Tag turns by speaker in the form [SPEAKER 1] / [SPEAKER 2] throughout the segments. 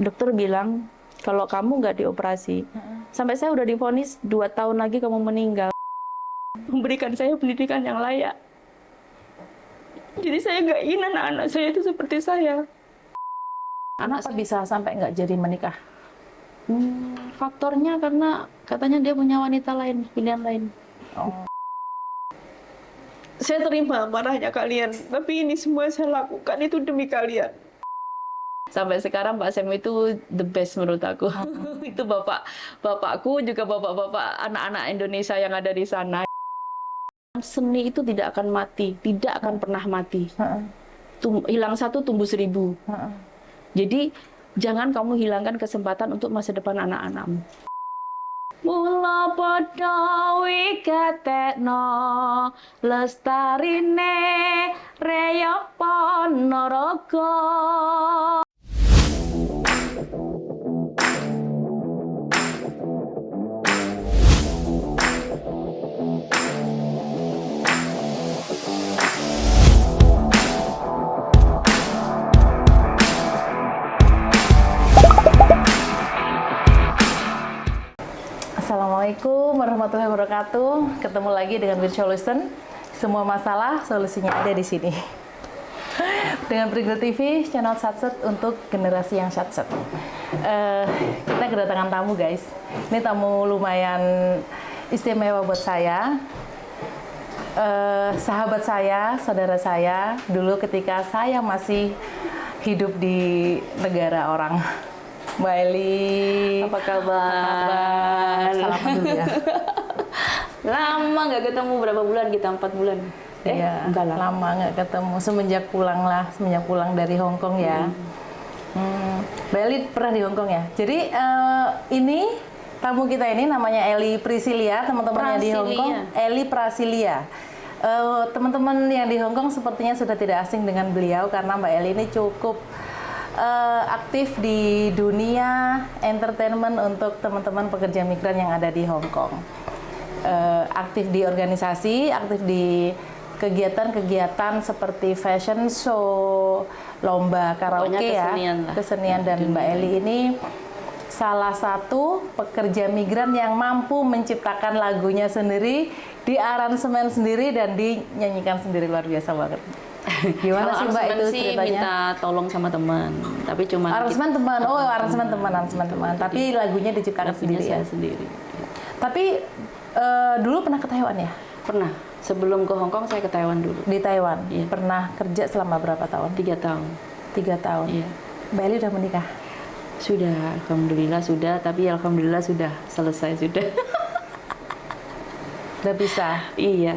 [SPEAKER 1] Dokter bilang kalau kamu nggak dioperasi, sampai saya udah divonis 2 tahun lagi kamu meninggal. Memberikan saya pendidikan yang layak. Jadi saya nggak ingin anak-anak saya itu seperti saya.
[SPEAKER 2] Kenapa bisa sampai nggak jadi menikah?
[SPEAKER 1] Faktornya karena katanya dia punya wanita lain, pilihan lain.
[SPEAKER 2] Oh.
[SPEAKER 1] Saya terima marahnya kalian, tapi ini semua saya lakukan itu demi kalian. Sampai sekarang Pak Sem itu the best menurut aku. Itu bapakku juga bapak-bapak anak-anak Indonesia yang ada di sana. Seni itu tidak akan mati, tidak akan pernah mati. Hilang satu tumbuh 1000. Jadi jangan kamu hilangkan kesempatan untuk masa depan anak-anakmu. Mula padha wikatekno lestarine reya Ponorogo.
[SPEAKER 2] Assalamualaikum warahmatullahi wabarakatuh. Ketemu lagi dengan Wir Solution. Semua masalah solusinya ada di sini. Dengan Prigel TV, channel Satset untuk generasi yang Satset. Kita kedatangan tamu, guys. Ini tamu lumayan istimewa buat saya. Sahabat saya, saudara saya, dulu ketika saya masih hidup di negara orang. Mbak Eli,
[SPEAKER 1] Apa kabar?
[SPEAKER 2] Salaman dulu ya.
[SPEAKER 1] Lama nggak ketemu, berapa bulan kita? 4 bulan.
[SPEAKER 2] Iya,
[SPEAKER 1] enggak lah.
[SPEAKER 2] lama nggak ketemu. Semenjak pulang dari Hong Kong ya. Mbak Eli pernah di Hong Kong ya. Jadi ini tamu kita ini namanya Eli Prasilia, teman-temannya di Hong Kong. Eli Prasilia. Teman-teman yang di Hong Kong sepertinya sudah tidak asing dengan beliau karena Mbak Eli ini cukup aktif di dunia entertainment untuk teman-teman pekerja migran yang ada di Hong Kong. Aktif di organisasi, aktif di kegiatan-kegiatan seperti fashion show, lomba karaoke ya, kesenian. Dan Mbak Eli ini salah satu pekerja migran yang mampu menciptakan lagunya sendiri, diaransemen sendiri dan dinyanyikan sendiri, luar biasa banget. Gimana sih Mbak itu ceritanya?
[SPEAKER 1] Minta tolong sama teman, tapi cuma
[SPEAKER 2] aransemen teman. Oh, aransemen teman. Tapi lagunya diciptakan sendiri ya.
[SPEAKER 1] Sendiri.
[SPEAKER 2] Tapi dulu pernah ke Taiwan ya?
[SPEAKER 1] Pernah. Sebelum ke Hong Kong saya ke Taiwan dulu.
[SPEAKER 2] Di Taiwan.
[SPEAKER 1] Iya.
[SPEAKER 2] Pernah kerja selama berapa tahun?
[SPEAKER 1] 3 tahun.
[SPEAKER 2] 3 tahun.
[SPEAKER 1] Iya.
[SPEAKER 2] Mbak Eli udah menikah?
[SPEAKER 1] Sudah, alhamdulillah sudah. Tapi alhamdulillah sudah selesai sudah.
[SPEAKER 2] Udah bisa.
[SPEAKER 1] Iya.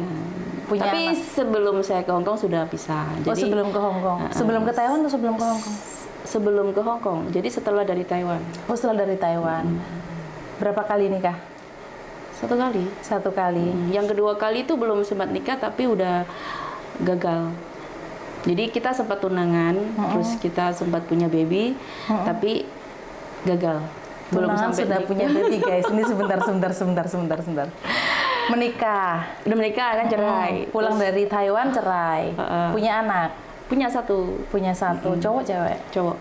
[SPEAKER 2] Punya
[SPEAKER 1] tapi
[SPEAKER 2] anak.
[SPEAKER 1] Sebelum saya ke Hong Kong sudah pisah.
[SPEAKER 2] Oh,
[SPEAKER 1] Jadi
[SPEAKER 2] sebelum ke Hong Kong. Sebelum ke Taiwan atau sebelum ke Hong Kong?
[SPEAKER 1] Sebelum ke Hong Kong. Jadi setelah dari Taiwan.
[SPEAKER 2] Oh, setelah dari Taiwan. Berapa kali nikah?
[SPEAKER 1] 1 kali.
[SPEAKER 2] 1 kali.
[SPEAKER 1] Yang kedua kali itu belum sempat nikah tapi udah gagal. Jadi kita sempat tunangan, terus kita sempat punya baby, tapi gagal. Belum
[SPEAKER 2] Tunangan
[SPEAKER 1] sampai
[SPEAKER 2] sudah
[SPEAKER 1] nikah.
[SPEAKER 2] punya baby, guys. Ini sebentar. Menikah.
[SPEAKER 1] Udah menikah kan cerai.
[SPEAKER 2] Pulang dari Taiwan cerai. Punya anak.
[SPEAKER 1] Punya satu.
[SPEAKER 2] Punya satu. Cowok cewek?
[SPEAKER 1] Cowok.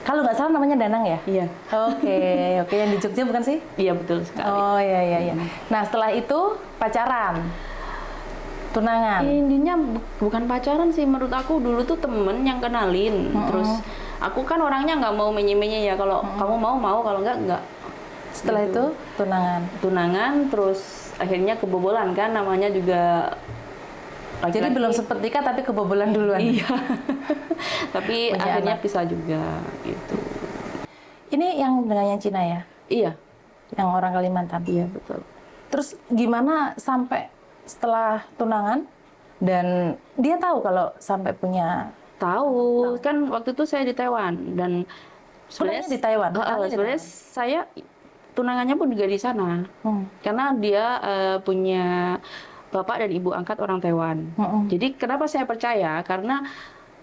[SPEAKER 2] Kalau nggak salah namanya Danang ya?
[SPEAKER 1] Iya.
[SPEAKER 2] Oke. Yang di Jogja bukan sih?
[SPEAKER 1] Iya betul sekali.
[SPEAKER 2] Oh iya. Nah setelah itu pacaran, tunangan.
[SPEAKER 1] Intinya bukan pacaran sih, menurut aku dulu tuh temen yang kenalin. Terus aku kan orangnya nggak mau menye-menye ya, kalau kamu mau, kalau nggak.
[SPEAKER 2] Setelah
[SPEAKER 1] Gitu.
[SPEAKER 2] itu
[SPEAKER 1] Tunangan, terus akhirnya kebobolan kan, namanya juga laki-laki.
[SPEAKER 2] jadi belum sempat nikah tapi kebobolan duluan.
[SPEAKER 1] Iya. Tapi
[SPEAKER 2] Punya
[SPEAKER 1] akhirnya
[SPEAKER 2] anak.
[SPEAKER 1] pisah juga gitu.
[SPEAKER 2] Ini yang dengan yang Cina ya?
[SPEAKER 1] Iya.
[SPEAKER 2] Yang orang Kalimantan?
[SPEAKER 1] Iya betul.
[SPEAKER 2] Terus gimana sampai setelah tunangan dan dia tahu kalau sampai punya?
[SPEAKER 1] Tahu kan waktu itu saya di Taiwan dan
[SPEAKER 2] Sebenarnya di Taiwan?
[SPEAKER 1] sebenarnya saya tunangannya pun juga di sana. Karena dia punya bapak dan ibu angkat orang Taiwan. Jadi kenapa saya percaya? Karena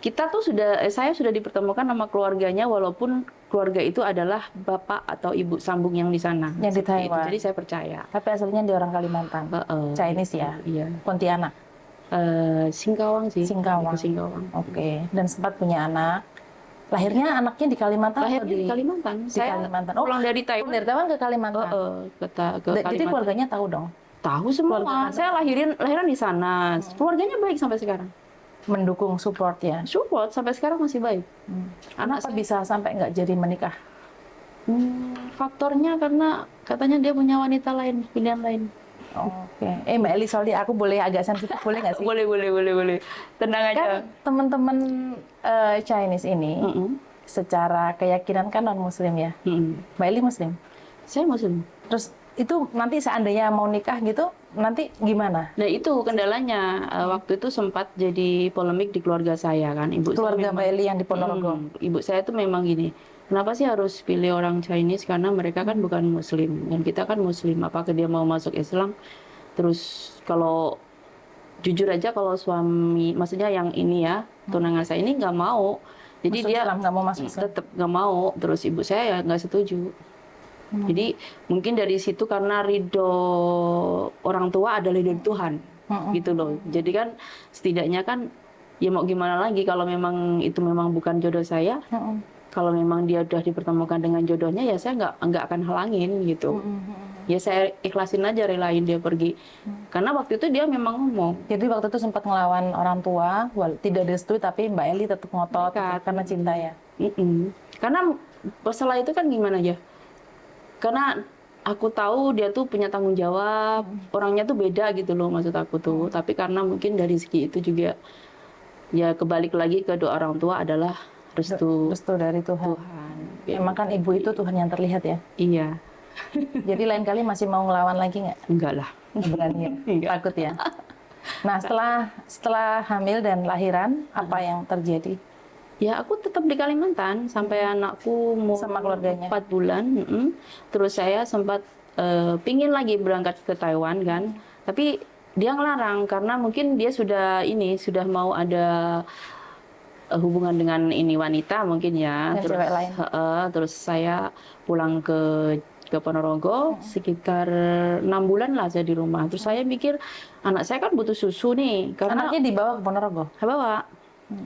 [SPEAKER 1] kita tuh saya sudah dipertemukan sama keluarganya, walaupun keluarga itu adalah bapak atau ibu sambung yang di sana.
[SPEAKER 2] Yang di Taiwan.
[SPEAKER 1] Jadi saya percaya.
[SPEAKER 2] Tapi asalnya di orang Kalimantan. Chinese ya?
[SPEAKER 1] Iya.
[SPEAKER 2] Pontianak?
[SPEAKER 1] Singkawang sih.
[SPEAKER 2] Singkawang.
[SPEAKER 1] Singkawang.
[SPEAKER 2] Oke. Dan sempat punya anak. Lahirnya anaknya di Kalimantan atau
[SPEAKER 1] Lahirnya di Kalimantan.
[SPEAKER 2] Di
[SPEAKER 1] Saya
[SPEAKER 2] Kalimantan.
[SPEAKER 1] pulang dari Taiwan.
[SPEAKER 2] Dari Taiwan ke Kalimantan.
[SPEAKER 1] Ke
[SPEAKER 2] Jadi
[SPEAKER 1] Kalimantan.
[SPEAKER 2] keluarganya tahu dong.
[SPEAKER 1] Tahu semua. Saya lahiran di sana. Keluarganya baik sampai sekarang.
[SPEAKER 2] Mendukung support ya.
[SPEAKER 1] Support sampai sekarang masih baik.
[SPEAKER 2] Kenapa bisa sampai nggak jadi menikah?
[SPEAKER 1] Faktornya karena katanya dia punya wanita lain, pilihan lain.
[SPEAKER 2] Oke. Mbak Eli, sorry, aku boleh agak sensitif, boleh nggak sih?
[SPEAKER 1] Boleh. Tenang aja.
[SPEAKER 2] Kan teman-teman Chinese ini secara keyakinan kan non Muslim ya. Mbak Eli Muslim.
[SPEAKER 1] Saya Muslim.
[SPEAKER 2] Terus itu nanti seandainya mau nikah gitu, nanti gimana?
[SPEAKER 1] Nah itu kendalanya. Waktu itu sempat jadi polemik di keluarga saya kan.
[SPEAKER 2] Keluarga Mbak Eli yang di Ponorogo.
[SPEAKER 1] Ibu saya tuh memang gini. Kenapa sih harus pilih orang Chinese? Karena mereka kan bukan Muslim dan kita kan Muslim. Apakah dia mau masuk Islam? Terus kalau jujur aja kalau suami, maksudnya yang ini ya tunangan saya ini nggak mau. Jadi
[SPEAKER 2] Masuk
[SPEAKER 1] dia
[SPEAKER 2] Islam, nggak mau masuk Islam.
[SPEAKER 1] tetap nggak mau. Terus ibu saya ya nggak setuju. Jadi mungkin dari situ karena ridho orang tua adalah ridho Tuhan, gitu loh. Jadi kan setidaknya kan ya mau gimana lagi kalau memang itu memang bukan jodoh saya. Kalau memang dia udah dipertemukan dengan jodohnya ya saya nggak akan halangin gitu. Ya saya ikhlasin aja, relain dia pergi. Karena waktu itu dia memang ngomong.
[SPEAKER 2] Jadi waktu itu sempat ngelawan orang tua, tidak direstui tapi Mbak Eli tetap ngotot karena cinta ya.
[SPEAKER 1] Karena masalah itu kan gimana ya? Karena aku tahu dia tuh punya tanggung jawab, orangnya tuh beda gitu loh maksud aku tuh. Tapi karena mungkin dari segi itu juga ya kebalik lagi ke doa orang tua adalah restu
[SPEAKER 2] dari Tuhan. Emang kan ibu itu Tuhan yang terlihat ya?
[SPEAKER 1] Iya.
[SPEAKER 2] Jadi lain kali masih mau ngelawan lagi nggak?
[SPEAKER 1] Enggak lah.
[SPEAKER 2] Berani ya? Takut ya? Nah setelah hamil dan lahiran, apa yang terjadi?
[SPEAKER 1] Ya aku tetap di Kalimantan sampai anakku mau
[SPEAKER 2] sama keluarganya
[SPEAKER 1] 4 bulan. Terus saya sempat pingin lagi berangkat ke Taiwan kan. Tapi dia ngelarang karena mungkin dia sudah mau ada hubungan dengan ini wanita mungkin ya.
[SPEAKER 2] Dan cewek lain.
[SPEAKER 1] Terus saya pulang ke Ponorogo sekitar 6 bulan lah saya di rumah. Terus saya mikir anak saya kan butuh susu nih. Karena
[SPEAKER 2] anaknya dibawa ke Ponorogo?
[SPEAKER 1] Bawa.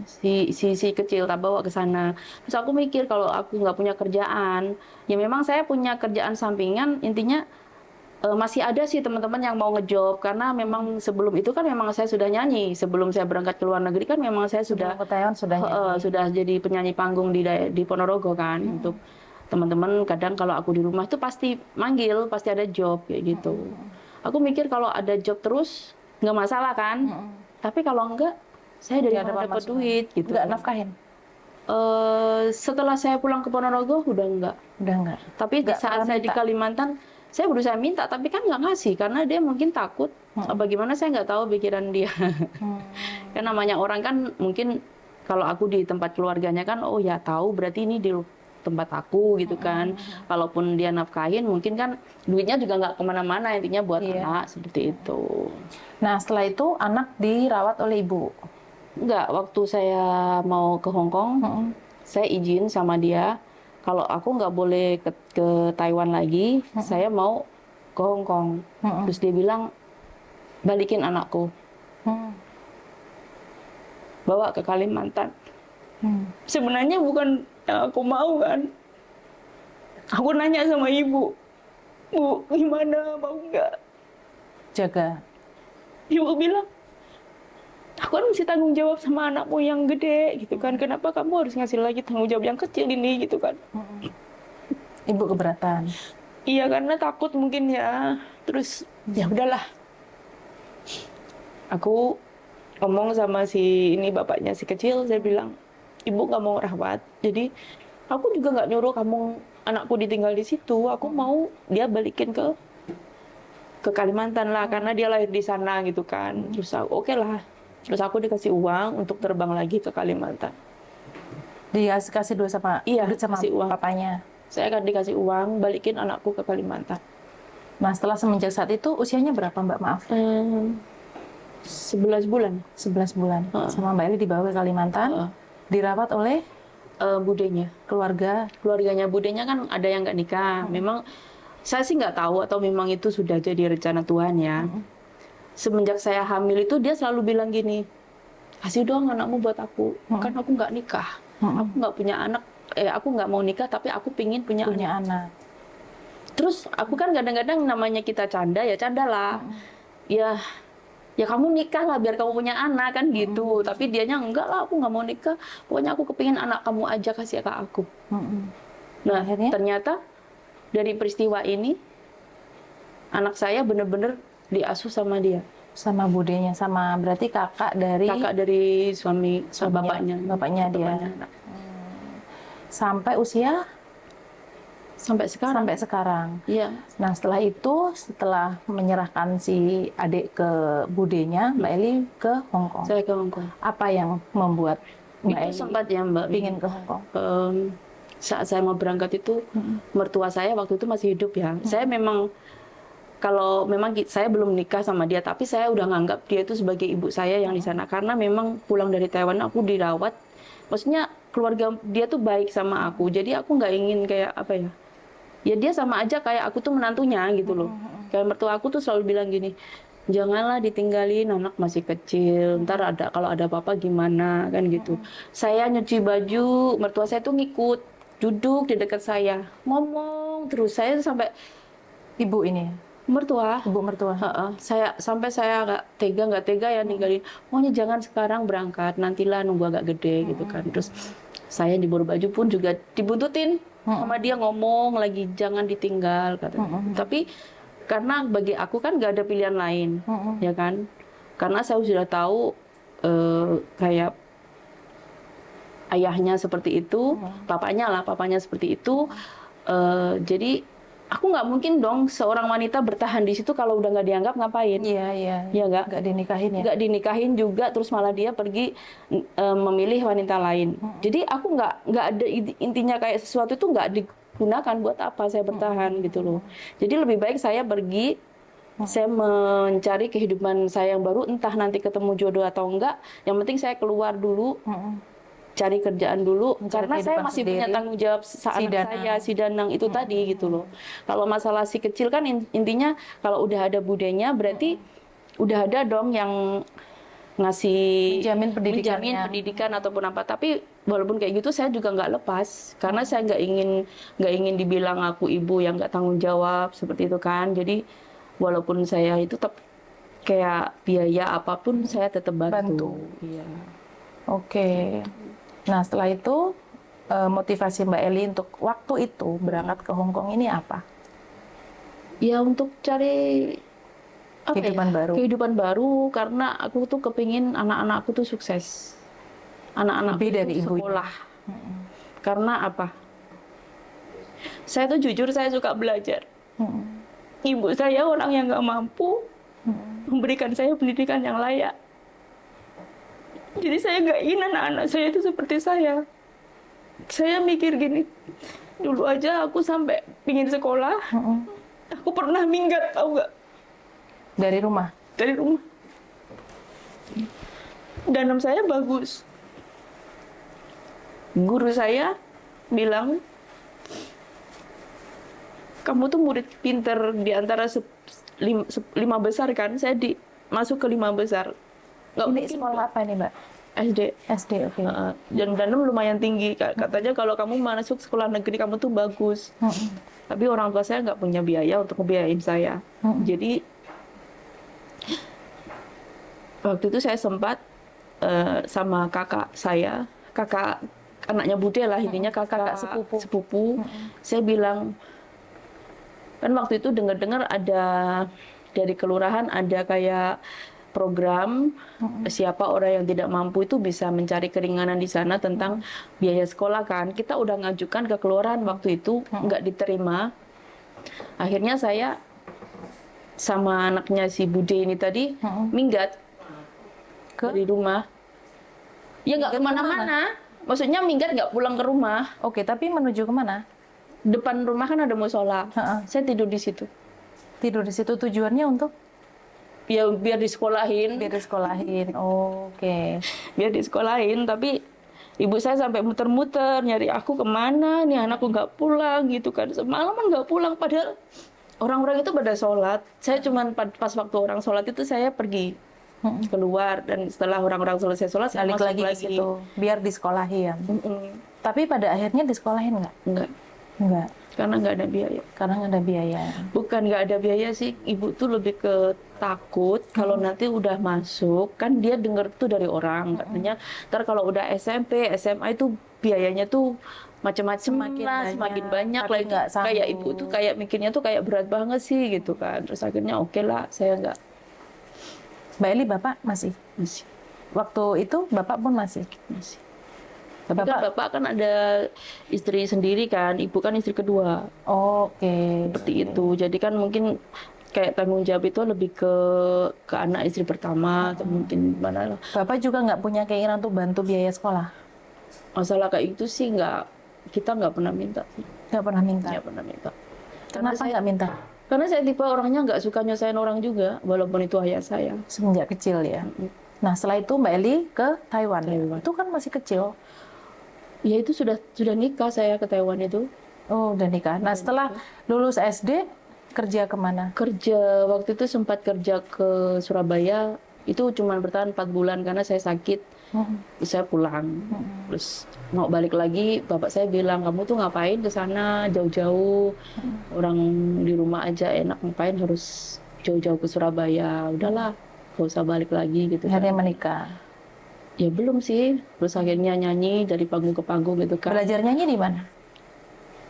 [SPEAKER 1] Si kecil tak bawa ke sana. Terus aku mikir kalau aku nggak punya kerjaan, ya memang saya punya kerjaan sampingan. Intinya masih ada sih teman-teman yang mau ngejob karena memang sebelum itu kan memang saya sudah nyanyi. Sebelum saya berangkat ke luar negeri kan memang saya sudah
[SPEAKER 2] ke Taiwan
[SPEAKER 1] sudah jadi penyanyi panggung di Ponorogo kan. Untuk teman-teman kadang kalau aku di rumah tuh pasti manggil, pasti ada job kayak gitu. Aku mikir kalau ada job terus nggak masalah kan. Tapi kalau enggak, saya dari mana dapat duit gitu.
[SPEAKER 2] Nggak nafkahin?
[SPEAKER 1] Setelah saya pulang ke Ponorogo udah enggak. Tapi di saat saya di Kalimantan saya berusaha minta tapi kan nggak ngasih karena dia mungkin takut. Bagaimana saya nggak tahu pikiran dia. Kan namanya orang kan mungkin kalau aku di tempat keluarganya kan oh ya tahu berarti ini di tempat aku gitu kan. Kalaupun dia nafkahin mungkin kan duitnya juga nggak kemana-mana intinya buat anak seperti itu.
[SPEAKER 2] Nah setelah itu anak dirawat oleh ibu?
[SPEAKER 1] Enggak, waktu saya mau ke Hong Kong, saya izin sama dia, kalau aku nggak boleh ke Taiwan lagi, saya mau ke Hong Kong. Terus dia bilang, balikin anakku. Bawa ke Kalimantan. Sebenarnya bukan yang aku mau kan. Aku nanya sama ibu, Bu, gimana, mau nggak?
[SPEAKER 2] Jaga.
[SPEAKER 1] Ibu bilang, aku kan mesti tanggung jawab sama anakmu yang gede gitu kan. Kenapa kamu harus ngasih lagi tanggung jawab yang kecil ini gitu kan.
[SPEAKER 2] Ibu keberatan?
[SPEAKER 1] Iya karena takut mungkin ya. Terus ya udahlah. Aku ngomong sama si bapaknya si kecil, saya bilang, ibu nggak mau rawat. Jadi aku juga nggak nyuruh anakku ditinggal di situ. Aku mau dia balikin ke Kalimantan lah karena dia lahir di sana gitu kan. Terus oke lah. Terus aku dikasih uang untuk terbang lagi ke Kalimantan.
[SPEAKER 2] Dikasih duit sama
[SPEAKER 1] uang.
[SPEAKER 2] papanya?
[SPEAKER 1] Saya akan dikasih uang, balikin anakku ke Kalimantan.
[SPEAKER 2] Nah setelah semenjak saat itu, usianya berapa Mbak, maaf?
[SPEAKER 1] 11 bulan.
[SPEAKER 2] 11 bulan. Sama Mbak Eli dibawa ke Kalimantan, dirawat oleh?
[SPEAKER 1] Budenya. Keluarganya budenya kan ada yang nggak nikah. Memang saya sih nggak tahu atau memang itu sudah jadi rencana Tuhan ya. Semenjak saya hamil itu dia selalu bilang gini, kasih dong anakmu buat aku, kan aku nggak nikah. Aku nggak punya anak, aku nggak mau nikah, tapi aku pingin punya
[SPEAKER 2] anak.
[SPEAKER 1] Terus aku kan kadang-kadang namanya kita canda ya canda lah. Ya kamu nikah lah biar kamu punya anak kan gitu. Tapi dianya enggak lah, aku nggak mau nikah. Pokoknya aku kepingin anak kamu aja kasih ke aku. Nah
[SPEAKER 2] Akhirnya?
[SPEAKER 1] ternyata dari peristiwa ini anak saya bener-bener diasuh sama dia.
[SPEAKER 2] Sama budenya, sama berarti kakak dari
[SPEAKER 1] suami bapaknya.
[SPEAKER 2] Bapaknya dia.
[SPEAKER 1] Bapaknya.
[SPEAKER 2] Sampai usia?
[SPEAKER 1] Sampai
[SPEAKER 2] sekarang.
[SPEAKER 1] Iya.
[SPEAKER 2] Nah setelah menyerahkan si adik ke budenya, Mbak Eli ke Hong Kong.
[SPEAKER 1] Saya ke Hong Kong.
[SPEAKER 2] Apa yang membuat Mbak Eli
[SPEAKER 1] sempat ya Mbak
[SPEAKER 2] pingin ke Hong Kong?
[SPEAKER 1] Saat saya mau berangkat itu, mertua saya waktu itu masih hidup ya. Saya memang saya belum nikah sama dia, tapi saya udah nganggap dia itu sebagai ibu saya yang di sana. Karena memang pulang dari Taiwan aku dirawat, maksudnya keluarga dia tuh baik sama aku. Jadi aku nggak ingin kayak apa ya? Ya dia sama aja kayak aku tuh menantunya gitu loh. Kayak mertua aku tuh selalu bilang gini, janganlah ditinggalin, anak masih kecil. Ntar kalau ada apa-apa gimana kan gitu. Saya nyuci baju, mertua saya tuh ngikut, duduk di dekat saya, ngomong terus. Saya sampai
[SPEAKER 2] Ibu ini, ibu mertua.
[SPEAKER 1] Saya nggak tega ya ninggalin. Maunya jangan sekarang berangkat, nantilah nunggu agak gede gitu kan. Terus saya di baju pun juga dibuntutin sama dia, ngomong lagi jangan ditinggal katanya. Tapi karena bagi aku kan nggak ada pilihan lain, ya kan? Karena saya sudah tahu kayak ayahnya seperti itu, papanya seperti itu. Jadi aku nggak mungkin dong seorang wanita bertahan di situ kalau udah nggak dianggap ngapain.
[SPEAKER 2] Iya nggak dinikahin ya.
[SPEAKER 1] Nggak dinikahin juga, terus malah dia pergi memilih wanita lain. Jadi aku nggak ada intinya kayak sesuatu itu nggak digunakan buat apa saya bertahan gitu loh. Jadi lebih baik saya pergi, saya mencari kehidupan saya yang baru, entah nanti ketemu jodoh atau enggak. Yang penting saya keluar dulu. Cari kerjaan dulu, karena saya masih punya tanggung jawab si Danang itu tadi gitu loh. Kalau masalah si kecil kan intinya kalau udah ada budenya berarti udah ada dong yang ngasih
[SPEAKER 2] menjamin
[SPEAKER 1] pendidikan ataupun apa. Tapi walaupun kayak gitu saya juga nggak lepas, karena saya nggak ingin dibilang aku ibu yang nggak tanggung jawab seperti itu kan. Jadi walaupun saya itu tetap kayak biaya apapun saya tetap bantu. Iya.
[SPEAKER 2] Oke. Nah setelah itu motivasi Mbak Eli untuk waktu itu berangkat ke Hong Kong ini apa?
[SPEAKER 1] Ya untuk cari kehidupan baru, karena aku tuh kepingin anak-anakku tuh sukses, anak-anakku
[SPEAKER 2] dari
[SPEAKER 1] sekolah. Karena apa? Saya tuh jujur saya suka belajar. Ibu saya orang yang nggak mampu memberikan saya pendidikan yang layak. Jadi saya nggak ingin anak-anak saya itu seperti saya. Saya mikir gini, dulu aja aku sampai pingin sekolah, aku pernah minggat, tahu nggak?
[SPEAKER 2] Dari rumah?
[SPEAKER 1] Dari rumah. Danam saya bagus. Guru saya bilang, kamu tuh murid pinter di antara 5 besar kan? Saya masuk ke 5 besar.
[SPEAKER 2] Nggak ini sekolah apa nih Mbak? SD, oke.
[SPEAKER 1] Dan Danam lumayan tinggi. Katanya kalau kamu masuk sekolah negeri kamu tuh bagus. Tapi orang tua saya nggak punya biaya untuk ngebiayain saya. Jadi waktu itu saya sempat sama kakak saya, kakak anaknya Bude lah intinya, kakak sepupu. Saya bilang, kan waktu itu dengar-dengar ada dari kelurahan ada kayak program siapa orang yang tidak mampu itu bisa mencari keringanan di sana tentang biaya sekolah kan. Kita udah ngajukan ke kelurahan waktu itu, nggak diterima. Akhirnya saya sama anaknya si Bude ini tadi minggat dari rumah. Ya nggak kemana-mana. Maksudnya minggat nggak pulang ke rumah.
[SPEAKER 2] Oke, tapi menuju kemana?
[SPEAKER 1] Depan rumah kan ada musola. Saya tidur di situ.
[SPEAKER 2] Tidur di situ tujuannya untuk?
[SPEAKER 1] Ya biar disekolahin.
[SPEAKER 2] Oke.
[SPEAKER 1] Biar disekolahin, tapi ibu saya sampai muter-muter nyari aku kemana nih, anakku nggak pulang gitu kan. Semalaman nggak pulang, padahal orang-orang itu pada sholat. Saya cuman pas waktu orang sholat itu saya pergi. keluar, dan setelah orang-orang selesai sholat saya
[SPEAKER 2] Balik
[SPEAKER 1] masuk
[SPEAKER 2] lagi ke situ, biar disekolahin. Tapi pada akhirnya disekolahin nggak?
[SPEAKER 1] Enggak,
[SPEAKER 2] Nggak,
[SPEAKER 1] karena nggak ada biaya.
[SPEAKER 2] karena nggak ada biaya.
[SPEAKER 1] Bukan nggak ada biaya sih, ibu tuh lebih ke takut kalau nanti udah masuk, kan dia denger tuh dari orang, katanya ntar kalau udah SMP, SMA itu biayanya tuh macam-macam lah, semakin banyak
[SPEAKER 2] tapi
[SPEAKER 1] lah. Itu
[SPEAKER 2] nggak
[SPEAKER 1] kayak
[SPEAKER 2] sanggup.
[SPEAKER 1] ibu tuh kayak mikirnya tuh kayak berat banget sih gitu kan. Terus akhirnya oke lah, saya nggak.
[SPEAKER 2] Mbak Eli, Bapak masih?
[SPEAKER 1] Masih.
[SPEAKER 2] Waktu itu Bapak pun masih?
[SPEAKER 1] Masih. Tapi kan bapak kan ada istri sendiri kan, ibu kan istri kedua.
[SPEAKER 2] Oke.
[SPEAKER 1] Seperti itu. Jadi kan mungkin kayak tanggung jawab itu lebih ke anak istri pertama atau mungkin mana lah.
[SPEAKER 2] Bapak juga nggak punya keinginan untuk bantu biaya sekolah?
[SPEAKER 1] Masalah kayak itu sih kita nggak pernah minta sih.
[SPEAKER 2] Nggak pernah minta?
[SPEAKER 1] Nggak pernah minta.
[SPEAKER 2] Kenapa nggak minta?
[SPEAKER 1] Karena saya tipe orangnya nggak suka nyusahin orang juga, walaupun itu ayah saya.
[SPEAKER 2] Semenjak kecil ya? Nah setelah itu Mbak Eli ke Taiwan.
[SPEAKER 1] Taiwan.
[SPEAKER 2] Itu kan masih kecil.
[SPEAKER 1] Ya itu sudah nikah saya ke Taiwan itu.
[SPEAKER 2] Oh udah nikah. Nah setelah lulus SD kerja kemana?
[SPEAKER 1] Kerja waktu itu sempat kerja ke Surabaya, itu cuma bertahan 4 bulan karena saya sakit. Saya pulang. Terus mau balik lagi, bapak saya bilang, kamu tuh ngapain ke sana jauh-jauh? Orang di rumah aja enak, ngapain harus jauh-jauh ke Surabaya? Udahlah, gak usah balik lagi gitu.
[SPEAKER 2] Akhirnya menikah.
[SPEAKER 1] Ya belum sih. Terus akhirnya nyanyi dari panggung ke panggung gitu kan.
[SPEAKER 2] Belajar nyanyi di mana?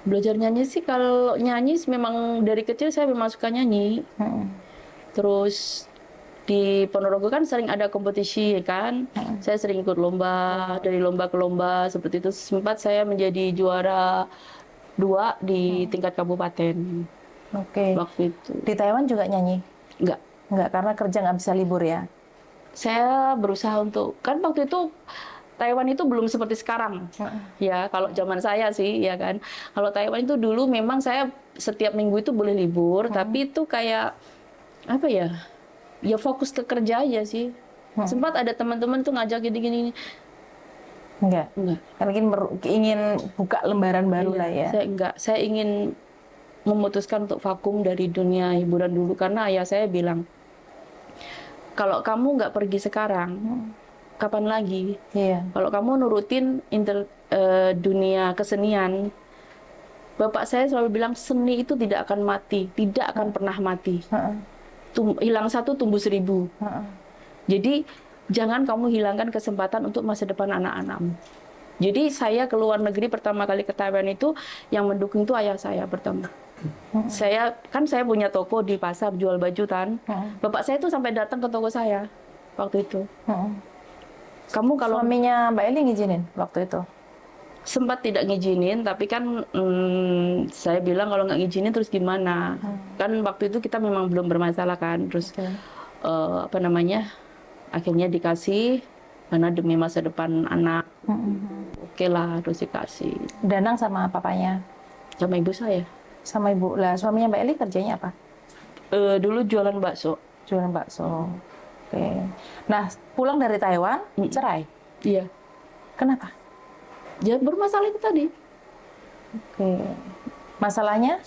[SPEAKER 1] Belajar nyanyi sih, kalau nyanyi memang dari kecil saya memang suka nyanyi. Terus di Ponorogo kan sering ada kompetisi kan. Saya sering ikut lomba, dari lomba ke lomba seperti itu. Sempat saya menjadi juara 2 di tingkat kabupaten.
[SPEAKER 2] Oke.
[SPEAKER 1] Waktu itu.
[SPEAKER 2] Di Taiwan juga nyanyi?
[SPEAKER 1] Enggak.
[SPEAKER 2] Enggak, karena kerja nggak bisa libur ya?
[SPEAKER 1] Saya berusaha untuk, kan waktu itu Taiwan itu belum seperti sekarang. Ya, kalau zaman saya sih, ya kan. Kalau Taiwan itu dulu memang saya setiap minggu itu boleh libur, tapi itu kayak, apa ya, ya fokus ke kerja aja sih. Sempat ada teman-teman tuh ngajak gini-gini.
[SPEAKER 2] Enggak?
[SPEAKER 1] Enggak.
[SPEAKER 2] Karena ingin buka lembaran baru lah ya?
[SPEAKER 1] Saya enggak. Saya ingin memutuskan untuk vakum dari dunia hiburan dulu, karena ayah saya bilang, kalau kamu nggak pergi sekarang, kapan lagi?
[SPEAKER 2] Iya.
[SPEAKER 1] Kalau kamu nurutin dunia kesenian, bapak saya selalu bilang seni itu tidak akan mati, tidak akan pernah mati. Hilang satu tumbuh 1000. Jadi jangan kamu hilangkan kesempatan untuk masa depan anak-anakmu. Jadi saya ke luar negeri pertama kali ke Taiwan itu yang mendukung itu ayah saya pertama. Saya punya toko di pasar jual baju kan. Bapak saya tuh sampai datang ke toko saya waktu itu. Kamu kalau
[SPEAKER 2] Suaminya Mbak Eli ngizinin waktu itu?
[SPEAKER 1] sempat tidak ngizinin, tapi kan saya bilang kalau nggak ngizinin terus gimana? Kan waktu itu kita memang belum bermasalah kan. Terus apa namanya? Akhirnya dikasih karena demi masa depan anak. Oke lah, terus dikasih.
[SPEAKER 2] Danang sama papanya?
[SPEAKER 1] Sama ibu saya.
[SPEAKER 2] Sama ibu. Lah suaminya Mbak Eli kerjanya apa?
[SPEAKER 1] Dulu jualan bakso.
[SPEAKER 2] Jualan bakso. Oke. Nah, pulang dari Taiwan, cerai?
[SPEAKER 1] Iya.
[SPEAKER 2] Kenapa?
[SPEAKER 1] Ya bermasalah itu tadi.
[SPEAKER 2] Oke. Masalahnya?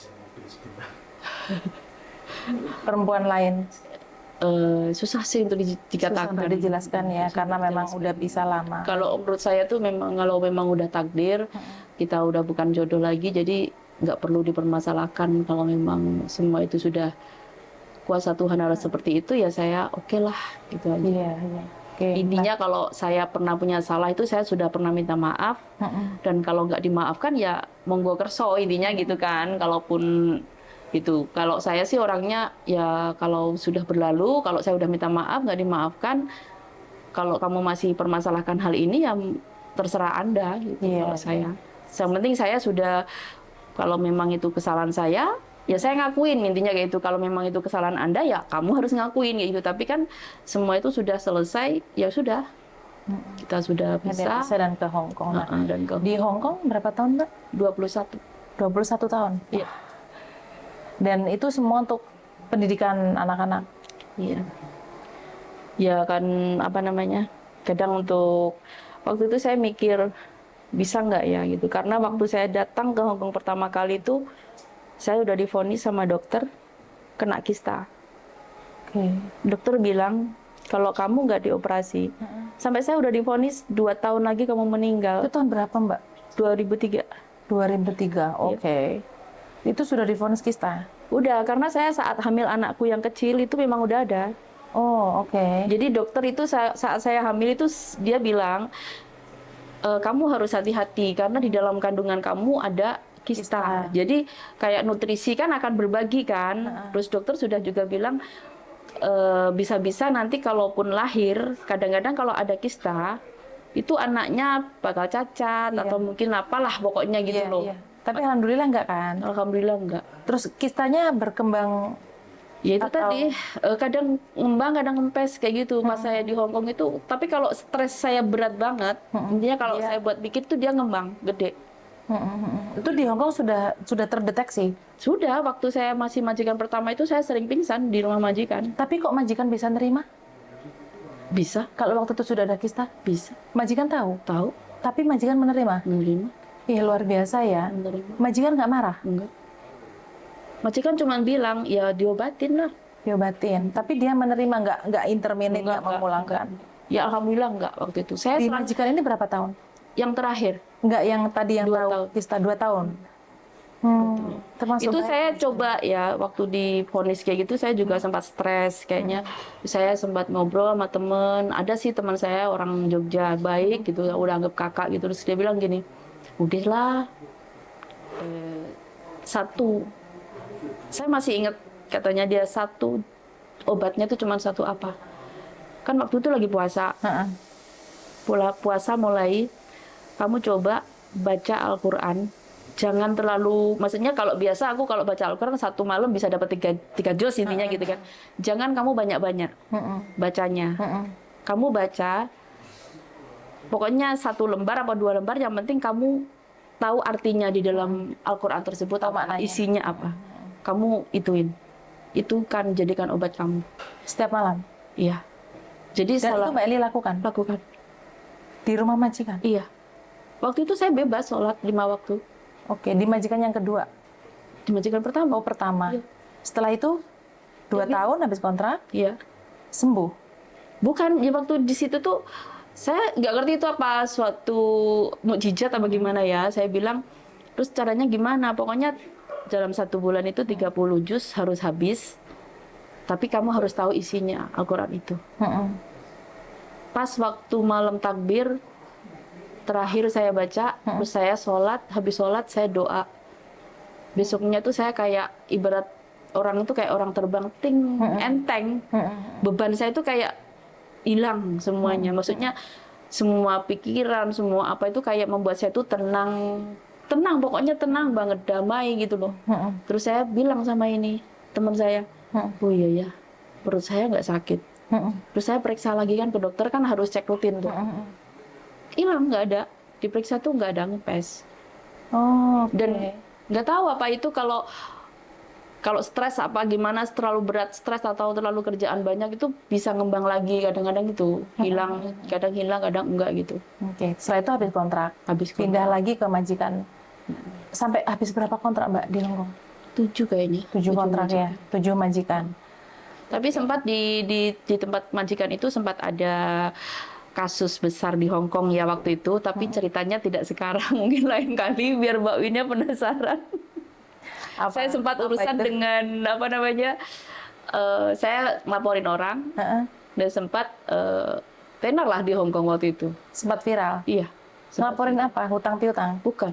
[SPEAKER 2] Perempuan lain?
[SPEAKER 1] Susah sih untuk dikatakan.
[SPEAKER 2] Susah untuk dijelaskan ya, karena memang udah bisa lama.
[SPEAKER 1] Kalau menurut saya tuh kalau memang udah takdir, kita udah bukan jodoh lagi, jadi nggak perlu dipermasalahkan. Kalau memang semua itu sudah kuasa Tuhan harus seperti itu, ya saya oke lah, gitu aja.
[SPEAKER 2] Iya, iya. Oke.
[SPEAKER 1] Intinya kalau saya pernah punya salah itu saya sudah pernah minta maaf, dan kalau nggak dimaafkan ya monggo kerso, intinya gitu kan. Kalaupun itu, kalau saya sih orangnya ya kalau sudah berlalu, kalau saya udah minta maaf nggak dimaafkan, kalau kamu masih permasalahkan hal ini ya terserah Anda gitu. Kalau saya, yang penting saya sudah, kalau memang itu kesalahan saya, ya saya ngakuin, intinya kayak itu. Kalau memang itu kesalahan Anda, ya kamu harus ngakuin kayak gitu. Tapi kan semua itu sudah selesai, ya sudah. Kita sudah bisa.
[SPEAKER 2] Dan ke Hong Kong.
[SPEAKER 1] Dan
[SPEAKER 2] di Hong Kong berapa tahun, Mbak?
[SPEAKER 1] 21.
[SPEAKER 2] 21 tahun?
[SPEAKER 1] Iya.
[SPEAKER 2] Dan itu semua untuk pendidikan anak-anak?
[SPEAKER 1] Iya. Ya kan, apa namanya, kadang untuk, waktu itu saya mikir, bisa nggak ya gitu. Karena waktu saya datang ke Hong Kong pertama kali itu, saya udah divonis sama dokter kena kista.
[SPEAKER 2] Oke.
[SPEAKER 1] Dokter bilang, kalau kamu nggak dioperasi. Sampai saya udah divonis 2 tahun lagi kamu meninggal.
[SPEAKER 2] Itu tahun berapa Mbak?
[SPEAKER 1] 2003.
[SPEAKER 2] 2003, oke. Itu sudah divonis kista?
[SPEAKER 1] Udah, karena saya saat hamil anakku yang kecil itu memang udah ada.
[SPEAKER 2] Oh, oke.
[SPEAKER 1] Jadi dokter itu saat saya hamil itu dia bilang, kamu harus hati-hati karena di dalam kandungan kamu ada kista. Jadi kayak nutrisi kan akan berbagi kan. Terus dokter sudah juga bilang, bisa-bisa nanti kalaupun lahir, kadang-kadang kalau ada kista, itu anaknya bakal cacat atau mungkin apalah pokoknya gitu loh.
[SPEAKER 2] Tapi alhamdulillah enggak kan?
[SPEAKER 1] Alhamdulillah enggak.
[SPEAKER 2] Terus kistanya berkembang
[SPEAKER 1] Ya itu tadi, kadang ngembang, kadang kempes kayak gitu pas saya di Hong Kong itu. Tapi kalau stres saya berat banget, intinya kalau saya buat bikin tuh dia ngembang, gede.
[SPEAKER 2] Itu di Hong Kong sudah terdeteksi?
[SPEAKER 1] Sudah, waktu saya masih majikan pertama itu saya sering pingsan di rumah majikan.
[SPEAKER 2] Tapi kok majikan bisa nerima?
[SPEAKER 1] Bisa,
[SPEAKER 2] Kalau waktu itu sudah ada kista?
[SPEAKER 1] bisa.
[SPEAKER 2] Majikan tahu?
[SPEAKER 1] Tahu,
[SPEAKER 2] Tapi majikan menerima?
[SPEAKER 1] menerima,
[SPEAKER 2] Iya, luar biasa ya.
[SPEAKER 1] menerima.
[SPEAKER 2] Majikan nggak marah?
[SPEAKER 1] Enggak. Majikan cuma bilang, ya diobatin lah.
[SPEAKER 2] Diobatin. Tapi dia menerima nggak interminate, nggak memulangkan?
[SPEAKER 1] Ya alhamdulillah enggak waktu itu. Saya
[SPEAKER 2] Di majikan ini berapa tahun?
[SPEAKER 1] yang terakhir,
[SPEAKER 2] Nggak yang tadi yang
[SPEAKER 1] 2
[SPEAKER 2] tahu
[SPEAKER 1] tahun.
[SPEAKER 2] kista 2 tahun? Termasuk
[SPEAKER 1] Itu
[SPEAKER 2] baik.
[SPEAKER 1] saya coba ya, waktu di vonis kayak gitu saya juga sempat stres kayaknya. Saya sempat ngobrol sama temen, ada sih teman saya orang Jogja, baik gitu, udah anggap kakak gitu. Terus dia bilang gini, udahlah, satu, saya masih ingat katanya dia satu, obatnya tuh cuma satu apa. Kan waktu itu lagi puasa, puasa mulai, kamu coba baca Al-Quran. Jangan terlalu, maksudnya kalau biasa aku kalau baca Al-Quran satu malam bisa dapat tiga juz intinya gitu kan. Jangan kamu banyak-banyak bacanya. Kamu baca, pokoknya 1 lembar apa 2 lembar, yang penting kamu tahu artinya di dalam Al-Quran tersebut, apa isinya apa. Kamu ituin. Itu kan jadikan obat kamu.
[SPEAKER 2] Setiap malam?
[SPEAKER 1] Iya. Jadi
[SPEAKER 2] Dan itu Mbak Eli lakukan?
[SPEAKER 1] lakukan.
[SPEAKER 2] Di rumah majikan?
[SPEAKER 1] Iya. Waktu itu saya bebas sholat 5 waktu.
[SPEAKER 2] Oke, di majikan yang kedua?
[SPEAKER 1] Di majikan pertama.
[SPEAKER 2] Oh, pertama.
[SPEAKER 1] Iya.
[SPEAKER 2] Setelah itu 2 tahun habis kontrak,
[SPEAKER 1] Iya.
[SPEAKER 2] sembuh?
[SPEAKER 1] Bukan, ya waktu di situ tuh saya nggak ngerti itu apa suatu mukjizat apa gimana ya. Saya bilang, terus caranya gimana? Pokoknya dalam 1 bulan itu 30 juz harus habis. Tapi kamu harus tahu isinya Al-Quran itu. Pas waktu malam takbir, terakhir saya baca, terus saya sholat, habis sholat saya doa. Besoknya tuh saya kayak ibarat orang itu kayak orang terbang, ting, enteng. Beban saya tuh kayak hilang semuanya. Maksudnya semua pikiran, semua apa itu kayak membuat saya tuh tenang, pokoknya tenang banget, damai gitu loh. Terus saya bilang sama ini teman saya, oh iya ya, perut saya nggak sakit. Terus saya periksa lagi kan ke dokter, kan harus cek rutin tuh. Hilang, nggak ada, diperiksa tuh nggak ada, ngepes. Dan nggak tahu apa itu kalau stres apa gimana, terlalu berat stres atau terlalu kerjaan banyak itu bisa ngembang lagi, kadang-kadang itu hilang, kadang hilang, kadang enggak gitu.
[SPEAKER 2] Oke, setelah itu habis kontrak, pindah lagi ke majikan. Sampai habis berapa kontrak Mbak di Hong Kong?
[SPEAKER 1] 7 kayaknya.
[SPEAKER 2] 7 kontrak ya, 7 majikan.
[SPEAKER 1] Tapi sempat di tempat majikan itu sempat ada kasus besar di Hong Kong ya waktu itu, tapi ceritanya tidak sekarang, mungkin lain kali biar Mbak Winya penasaran. Saya sempat urusan dengan apa namanya, saya laporin orang dan sempat tenar lah di Hong Kong waktu itu.
[SPEAKER 2] Sempat viral?
[SPEAKER 1] Iya.
[SPEAKER 2] Laporin apa? Hutang piutang?
[SPEAKER 1] Bukan.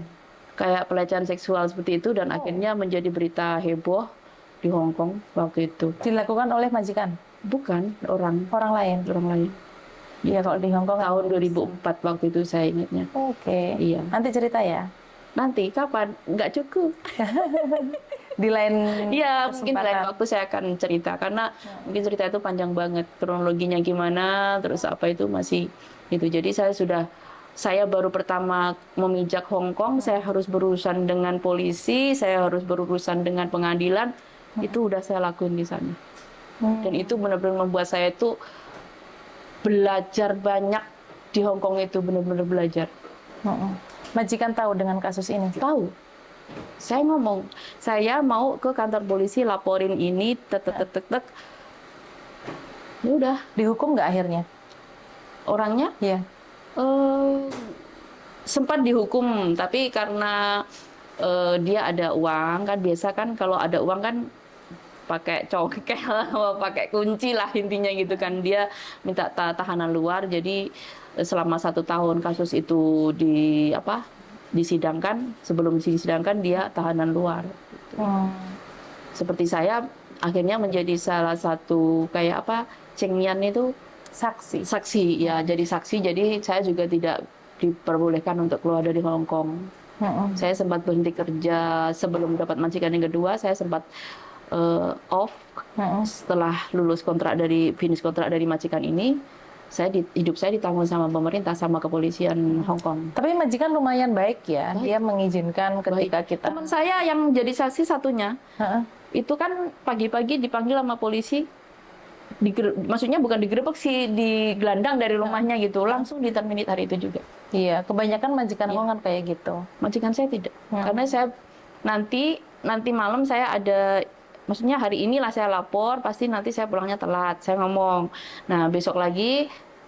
[SPEAKER 1] Kayak pelecehan seksual seperti itu dan akhirnya menjadi berita heboh di Hong Kong waktu itu.
[SPEAKER 2] Dilakukan oleh majikan?
[SPEAKER 1] Bukan, orang
[SPEAKER 2] lain?
[SPEAKER 1] Orang lain.
[SPEAKER 2] Iya, kalau di Hong Kong
[SPEAKER 1] tahun 2004 waktu itu saya ingatnya.
[SPEAKER 2] Oke.
[SPEAKER 1] Iya.
[SPEAKER 2] Nanti cerita ya?
[SPEAKER 1] Nanti, kapan? Nggak cukup.
[SPEAKER 2] Di lain
[SPEAKER 1] Iya, mungkin lain waktu saya akan cerita. Karena mungkin cerita itu panjang banget. Kronologinya gimana, terus apa itu masih itu. Jadi saya baru pertama memijak Hong Kong, saya harus berurusan dengan polisi, saya harus berurusan dengan pengadilan. Itu udah saya lakuin di sana. Dan itu benar-benar membuat saya itu belajar banyak di Hong Kong, itu benar-benar belajar.
[SPEAKER 2] Majikan tahu dengan kasus ini?
[SPEAKER 1] Tahu. Saya ngomong, saya mau ke kantor polisi laporin ini, Ya udah,
[SPEAKER 2] Dihukum nggak akhirnya?
[SPEAKER 1] orangnya
[SPEAKER 2] Iya.
[SPEAKER 1] sempat dihukum, tapi karena dia ada uang kan, biasa kan kalau ada uang kan pakai congkel, pakai kunci lah intinya gitu kan. Dia minta tahanan luar, jadi selama 1 tahun kasus itu disidangkan, sebelum disidangkan dia tahanan luar. Seperti saya akhirnya menjadi salah satu kayak Cengnian itu saksi ya, jadi saksi, jadi saya juga tidak diperbolehkan untuk keluar dari Hong Kong. Saya sempat berhenti kerja sebelum dapat majikan yang kedua, saya sempat off setelah finish kontrak dari majikan ini. Hidup saya ditanggung sama pemerintah, sama kepolisian Hong Kong.
[SPEAKER 2] Tapi majikan lumayan baik ya, dia mengizinkan ketika kita.
[SPEAKER 1] Teman saya yang jadi saksi satunya, itu kan pagi-pagi dipanggil sama polisi, maksudnya bukan digerebek sih, digelandang dari rumahnya gitu, langsung diterminate hari itu juga.
[SPEAKER 2] Iya, kebanyakan majikan Hong Kong kayak gitu.
[SPEAKER 1] Majikan saya tidak, karena saya nanti malam saya ada, maksudnya hari inilah saya lapor, pasti nanti saya pulangnya telat. Saya ngomong, nah besok lagi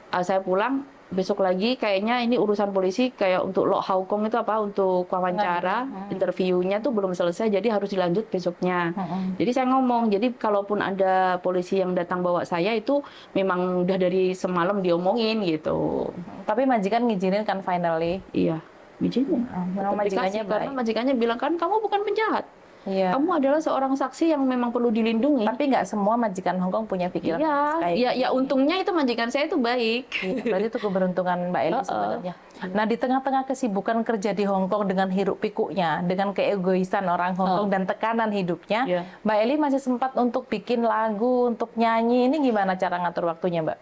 [SPEAKER 1] saya pulang, besok lagi kayaknya ini urusan polisi, kayak untuk Lok Hong Kong itu untuk wawancara, interviewnya tuh belum selesai, jadi harus dilanjut besoknya. Jadi saya ngomong, jadi kalaupun ada polisi yang datang bawa saya itu memang udah dari semalam diomongin gitu.
[SPEAKER 2] Tapi majikan ngizinin kan finally?
[SPEAKER 1] Iya, ngizinin.
[SPEAKER 2] Majikannya baik.
[SPEAKER 1] Karena majikannya bilang kan kamu bukan penjahat.
[SPEAKER 2] Iya.
[SPEAKER 1] Kamu adalah seorang saksi yang memang perlu dilindungi.
[SPEAKER 2] Tapi nggak semua majikan Hong Kong punya pikiran kayak
[SPEAKER 1] gitu. Ya untungnya itu majikan saya itu baik.
[SPEAKER 2] Iya, berarti itu keberuntungan Mbak Eli sebenarnya. Nah, di tengah-tengah kesibukan kerja di Hong Kong dengan hiruk pikuknya, dengan keegoisan orang Hong Kong dan tekanan hidupnya, Mbak Eli masih sempat untuk bikin lagu, untuk nyanyi. Ini gimana cara ngatur waktunya, Mbak?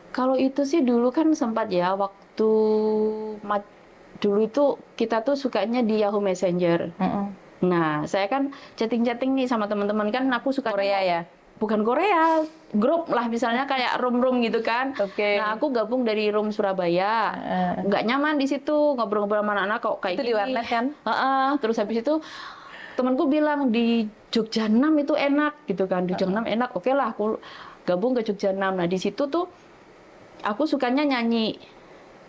[SPEAKER 1] Kalau itu sih dulu kan sempat ya, waktu dulu itu kita tuh sukanya di Yahoo Messenger. Nah, saya kan chatting-chatting nih sama teman-teman, kan aku suka
[SPEAKER 2] Korea ya?
[SPEAKER 1] Bukan Korea, grup lah misalnya kayak room gitu kan. Nah, aku gabung dari room Surabaya. Nggak nyaman di situ, ngobrol-ngobrol sama anak-anak kok kayak
[SPEAKER 2] itu
[SPEAKER 1] gini.
[SPEAKER 2] Di warnet kan?
[SPEAKER 1] Terus habis itu temanku bilang di Jogja 6 itu enak gitu kan. Di Jogja 6 enak. Oke lah, aku gabung ke Jogja 6. Nah, di situ tuh aku sukanya nyanyi.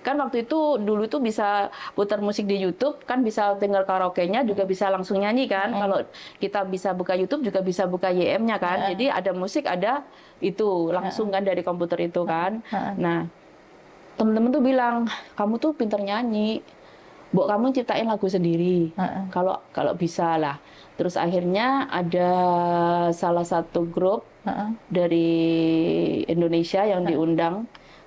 [SPEAKER 1] Kan waktu itu dulu tuh bisa putar musik di YouTube, kan bisa tinggal karaoke-nya juga bisa langsung nyanyi kan. Kalau kita bisa buka YouTube juga bisa buka YM-nya kan. Jadi ada musik, ada itu langsung kan dari komputer itu kan. Nah, temen-temen tuh bilang, kamu tuh pinter nyanyi, Mbok kamu ciptain lagu sendiri. Kalau bisa lah. Terus akhirnya ada salah satu grup dari Indonesia yang diundang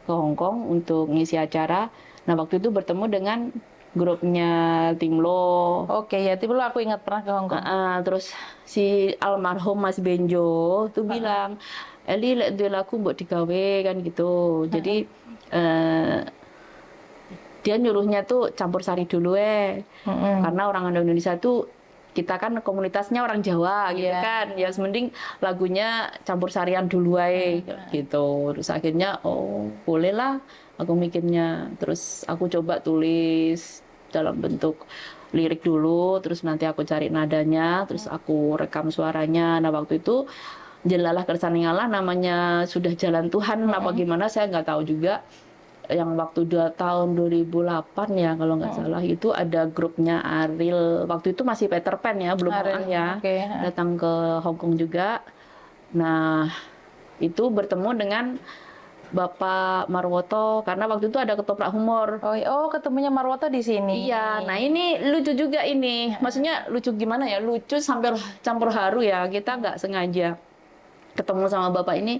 [SPEAKER 1] ke Hong Kong untuk ngisi acara. Nah, waktu itu bertemu dengan grupnya Timlo.
[SPEAKER 2] Oke, ya Timlo aku ingat pernah ke Hong Kong.
[SPEAKER 1] Terus si almarhum Mas Benjo tuh bilang, Eli lek duwe lagu mbok digawe kan gitu. Jadi dia nyuruhnya tuh campur sari dulu karena orang Indonesia tuh kita kan komunitasnya orang Jawa gitu kan, ya mending lagunya campur sarian dulu gitu. Terus akhirnya boleh lah aku mikirnya. Terus aku coba tulis dalam bentuk lirik dulu, terus nanti aku cari nadanya, terus aku rekam suaranya. Nah, waktu itu jelalah kersane ngalah, namanya sudah jalan Tuhan apa gimana saya nggak tahu juga. Yang waktu tahun 2008 ya kalau nggak salah, itu ada grupnya Ariel, waktu itu masih Peter Pan ya, belum datang ke Hong Kong juga. Nah, itu bertemu dengan Bapak Marwoto, karena waktu itu ada ketoprak humor.
[SPEAKER 2] Ketemunya Marwoto di sini.
[SPEAKER 1] Iya, nah ini lucu juga ini, maksudnya lucu gimana ya, lucu sampai campur haru ya, kita nggak sengaja ketemu sama Bapak ini.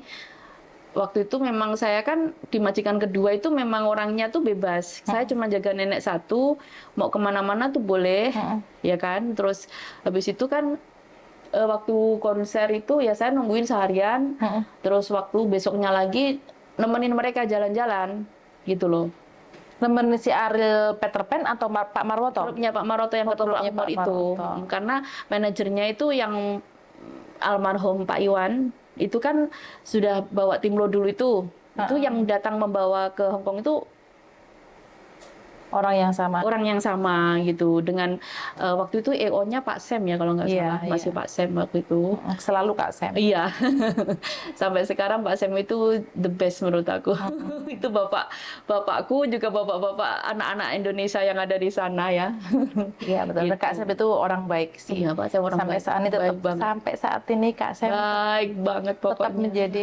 [SPEAKER 1] Waktu itu memang saya kan di majikan kedua itu memang orangnya tuh bebas. Saya cuma jaga nenek satu, mau kemana-mana tuh boleh, ya kan. Terus habis itu kan waktu konser itu ya saya nungguin seharian. Terus waktu besoknya lagi nemenin mereka jalan-jalan, gitu loh.
[SPEAKER 2] Nemenin si Ariel Peter Pan atau Pak Marwoto?
[SPEAKER 1] Grupnya Pak Marwoto yang ketoprak humor itu. Karena manajernya itu yang almarhum Pak Iwan. Itu kan sudah bawa Timlo dulu itu yang datang membawa ke Hong Kong itu
[SPEAKER 2] orang yang sama.
[SPEAKER 1] Orang yang sama gitu dengan waktu itu EO-nya Pak Sem ya kalau nggak
[SPEAKER 2] Iya,
[SPEAKER 1] salah, masih
[SPEAKER 2] iya.
[SPEAKER 1] Pak Sem waktu itu.
[SPEAKER 2] Selalu Kak Sem.
[SPEAKER 1] Iya, sampai sekarang Pak Sem itu the best menurut aku. Itu bapakku juga bapak-bapak anak-anak Indonesia yang ada di sana ya.
[SPEAKER 2] Iya betul.
[SPEAKER 1] Gitu.
[SPEAKER 2] Kak Sem itu orang baik sih.
[SPEAKER 1] Iya Pak Sem orang
[SPEAKER 2] Sampai
[SPEAKER 1] baik.
[SPEAKER 2] saat ini tetap
[SPEAKER 1] Baik banget.
[SPEAKER 2] sampai saat ini Kak Sem
[SPEAKER 1] Baik banget
[SPEAKER 2] tetap
[SPEAKER 1] pokoknya.
[SPEAKER 2] menjadi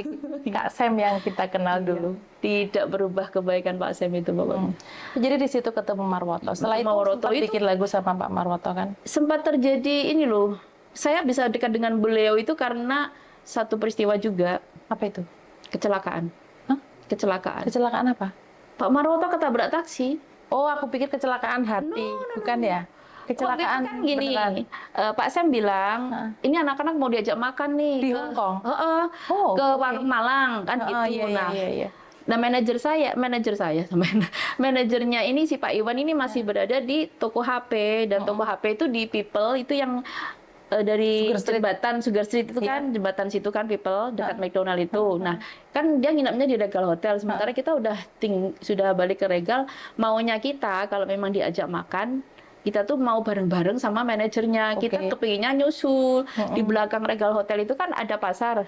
[SPEAKER 2] Kak Sem yang kita kenal dulu.
[SPEAKER 1] Tidak berubah kebaikan Pak Sem itu pokoknya.
[SPEAKER 2] Jadi di situ ketemu Marwoto. Setelah itu
[SPEAKER 1] Marwoto
[SPEAKER 2] sempat
[SPEAKER 1] itu-
[SPEAKER 2] bikin lagu sama Pak Marwoto kan?
[SPEAKER 1] Sempat terjadi ini loh. Saya bisa dekat dengan beliau itu karena satu peristiwa juga,
[SPEAKER 2] Apa itu?
[SPEAKER 1] kecelakaan.
[SPEAKER 2] Hah?
[SPEAKER 1] Kecelakaan.
[SPEAKER 2] Kecelakaan apa?
[SPEAKER 1] Pak Marwoto ketabrak taksi.
[SPEAKER 2] Oh, aku pikir kecelakaan hati, bukan ya? Kecelakaan
[SPEAKER 1] Waktu itu kan gini,
[SPEAKER 2] beneran.
[SPEAKER 1] Pak Sam bilang, ini anak-anak mau diajak makan nih
[SPEAKER 2] Di
[SPEAKER 1] ke-
[SPEAKER 2] Hong Kong?
[SPEAKER 1] Heeh,
[SPEAKER 2] Oh,
[SPEAKER 1] ke
[SPEAKER 2] oke.
[SPEAKER 1] warung Malang kan gitu.
[SPEAKER 2] Iya,
[SPEAKER 1] Nah,
[SPEAKER 2] iya.
[SPEAKER 1] nah manajer saya sama manajernya ini si Pak Iwan ini masih berada di toko HP dan toko HP itu di People itu yang dari
[SPEAKER 2] Sugar Street.
[SPEAKER 1] jembatan Sugar Street itu kan jembatan situ kan People dekat McDonald itu. Nah, kan dia nginapnya di Regal Hotel sementara kita sudah balik ke Regal, maunya kita kalau memang diajak makan kita tuh mau bareng-bareng sama manajernya. Kita
[SPEAKER 2] Oke.
[SPEAKER 1] kepinginnya nyusul di belakang Regal Hotel itu kan ada pasar.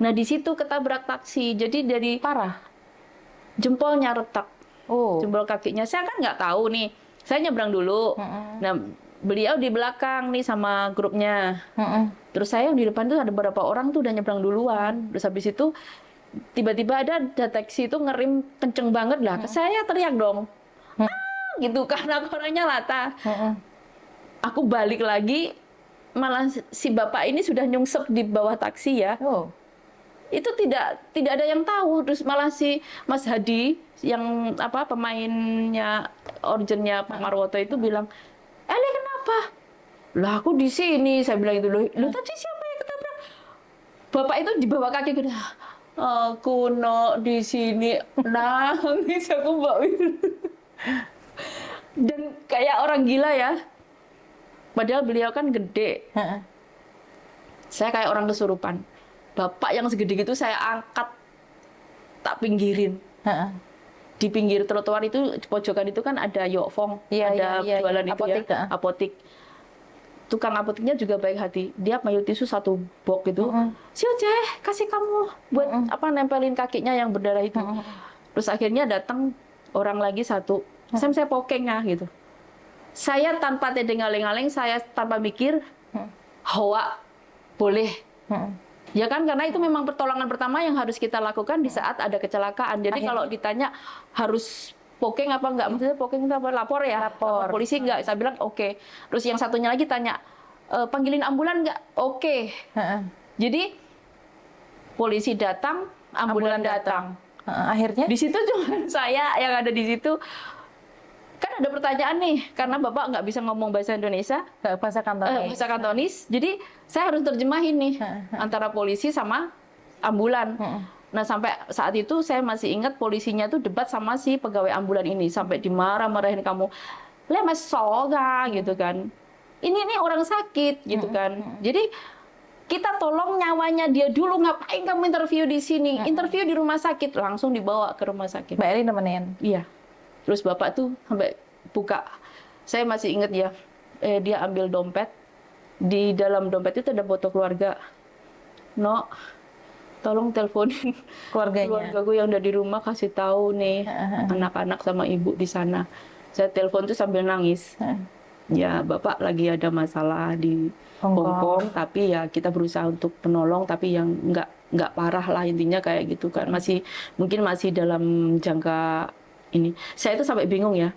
[SPEAKER 1] Nah, di situ ketabrak taksi. Jadi dari
[SPEAKER 2] Parah.
[SPEAKER 1] jempolnya retak.
[SPEAKER 2] Oh.
[SPEAKER 1] Jempol kakinya saya kan nggak tahu nih. Saya nyebrang dulu. Nah, beliau di belakang nih sama grupnya. Terus saya yang di depan tuh ada beberapa orang tuh udah nyebrang duluan. Terus habis itu tiba-tiba ada deteksi itu ngerem kenceng banget lah. Saya teriak dong. "Ah!" gitu karena orangnya latah. Aku balik lagi malah si bapak ini sudah nyungsep di bawah taksi ya.
[SPEAKER 2] Oh.
[SPEAKER 1] Itu tidak ada yang tahu. Terus malah si Mas Hadi yang pemainnya originnya Pak Marwoto itu bilang, "Eli kenapa?" Lah aku di sini, saya bilang itu loh. Lu tadi siapa yang ketabrak? Bapak itu di bawah kaki gini. Aku di sini nangis aku Mbak Wil. Dan kayak orang gila ya. Padahal beliau kan gede. Saya kayak orang kesurupan. Bapak yang segede gitu saya angkat, tak pinggirin. Di pinggir trotoar itu, di pojokan itu kan ada Yokfong, ada jualan itu
[SPEAKER 2] apotik,
[SPEAKER 1] ya, apotik. Tukang apotiknya juga baik hati. Dia mayu tisu 1 box gitu. Si Ojeh, kasih kamu buat nempelin kakinya yang berdarah itu. Terus akhirnya datang orang lagi 1. Saya pokeng ya gitu. Saya tanpa tedeng-aleng-aleng, saya tanpa mikir, hawa boleh. Ya kan, karena itu memang pertolongan pertama yang harus kita lakukan di saat ada kecelakaan. Jadi kalau ditanya harus pokeng apa enggak, maksudnya pokeng itu apa? Lapor ya?
[SPEAKER 2] Lapor.
[SPEAKER 1] Polisi enggak? Saya bilang oke. Terus yang satunya lagi tanya, panggilin ambulan enggak? Oke. Jadi polisi datang, ambulan datang.
[SPEAKER 2] Akhirnya?
[SPEAKER 1] Di situ cuma saya yang ada di situ. Kan ada pertanyaan nih, karena Bapak nggak bisa ngomong bahasa Indonesia,
[SPEAKER 2] Bahasa Kantonis.
[SPEAKER 1] bahasa Kantonis, jadi saya harus terjemahin nih antara polisi sama ambulan. Nah sampai saat itu saya masih ingat polisinya tuh debat sama si pegawai ambulan ini sampai dimarah-marahin, kamu lemes soga gitu kan. Ini orang sakit gitu kan. Jadi kita tolong nyawanya dia dulu, ngapain kamu interview di sini? Interview di rumah sakit, langsung dibawa ke rumah sakit.
[SPEAKER 2] Mbak Eli nemenin.
[SPEAKER 1] Iya. Terus bapak tuh sampai buka. Saya masih ingat ya, dia ambil dompet. Di dalam dompet itu ada foto keluarga. No, tolong teleponin
[SPEAKER 2] Keluarganya.
[SPEAKER 1] keluargaku yang ada di rumah, kasih tahu nih anak-anak sama ibu di sana. Saya telepon tuh sambil nangis. Ya, bapak lagi ada masalah di Hong Kong, tapi ya kita berusaha untuk menolong, tapi yang nggak parah lah intinya kayak gitu kan. Mungkin masih dalam jangka ini. Saya itu sampai bingung ya.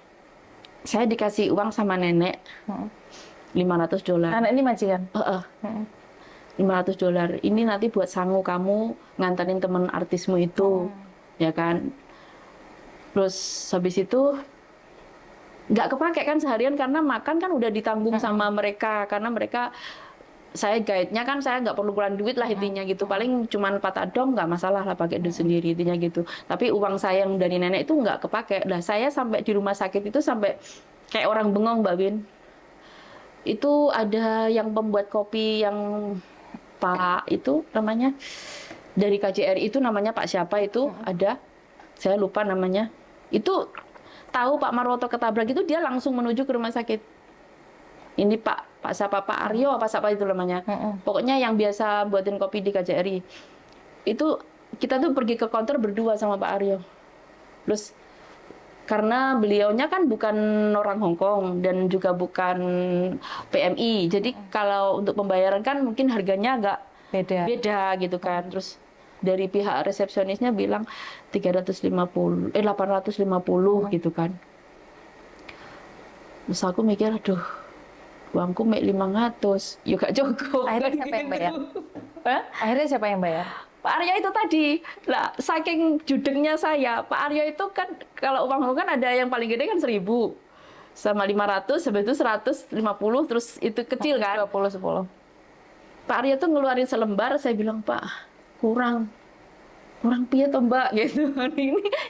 [SPEAKER 1] Saya dikasih uang sama nenek $500.
[SPEAKER 2] Anak ini majikan.
[SPEAKER 1] $500. Ini nanti buat sangu kamu nganterin temen artismu itu, ya kan. Terus habis itu nggak kepake kan seharian karena makan kan udah ditanggung sama mereka, karena mereka saya guide-nya kan saya nggak perlu keluarin duit lah intinya gitu, paling cuman patadong nggak masalah lah pakai duit sendiri intinya gitu. Tapi uang saya yang dari nenek itu nggak kepake. Lah saya sampai di rumah sakit itu sampai kayak orang bengong Mbak Win. Itu ada yang pembuat kopi yang Pak itu namanya dari KJRI itu namanya Pak siapa itu ada, saya lupa namanya. Itu tahu Pak Marwoto ketabrak itu dia langsung menuju ke rumah sakit. Ini Pak siapa, Pak Aryo apa siapa itu namanya. Pokoknya yang biasa buatin kopi di KJRI. Itu kita tuh pergi ke kantor berdua sama Pak Aryo. Terus karena beliaunya kan bukan orang Hong Kong dan juga bukan PMI. Jadi kalau untuk pembayaran kan mungkin harganya agak beda gitu kan. Terus dari pihak resepsionisnya bilang 850 gitu kan. Terus aku mikir, aduh, uangku mek 500, yuk gak cukup.
[SPEAKER 2] Akhirnya siapa yang bayar? Akhirnya siapa yang bayar?
[SPEAKER 1] Pak Aryo itu tadi, lah saking judengnya saya, Pak Aryo itu kan kalau uang kan ada yang paling gede kan 1.000 sama 500, habis itu 150, terus itu kecil kan?
[SPEAKER 2] 20, 10.
[SPEAKER 1] Pak Aryo tuh ngeluarin selembar, saya bilang, Pak, kurang piye toh Mbak gitu.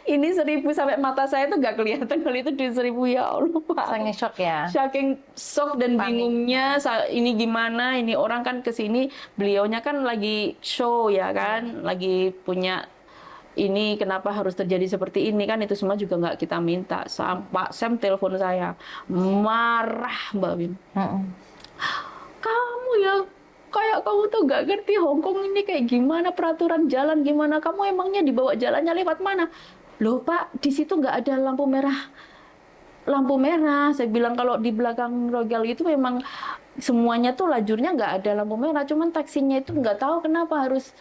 [SPEAKER 1] Ini 1.000 sampai mata saya tuh nggak kelihatan kalau itu duit 1.000, ya Allah Pak.
[SPEAKER 2] Saking shock ya.
[SPEAKER 1] Saking shock dan bingungnya ini gimana, ini orang kan kesini, beliaunya kan lagi show ya kan, lagi punya ini kenapa harus terjadi seperti ini kan, itu semua juga nggak kita minta. Pak Sam telepon saya, marah Mbak Win. Kamu ya kayak kamu tuh nggak ngerti Hong Kong ini kayak gimana, peraturan jalan gimana, kamu emangnya dibawa jalannya lewat mana? Loh Pak, di situ nggak ada lampu merah. Saya bilang kalau di belakang Royal itu memang semuanya tuh lajurnya nggak ada lampu merah, cuman taksinya itu nggak tahu kenapa harus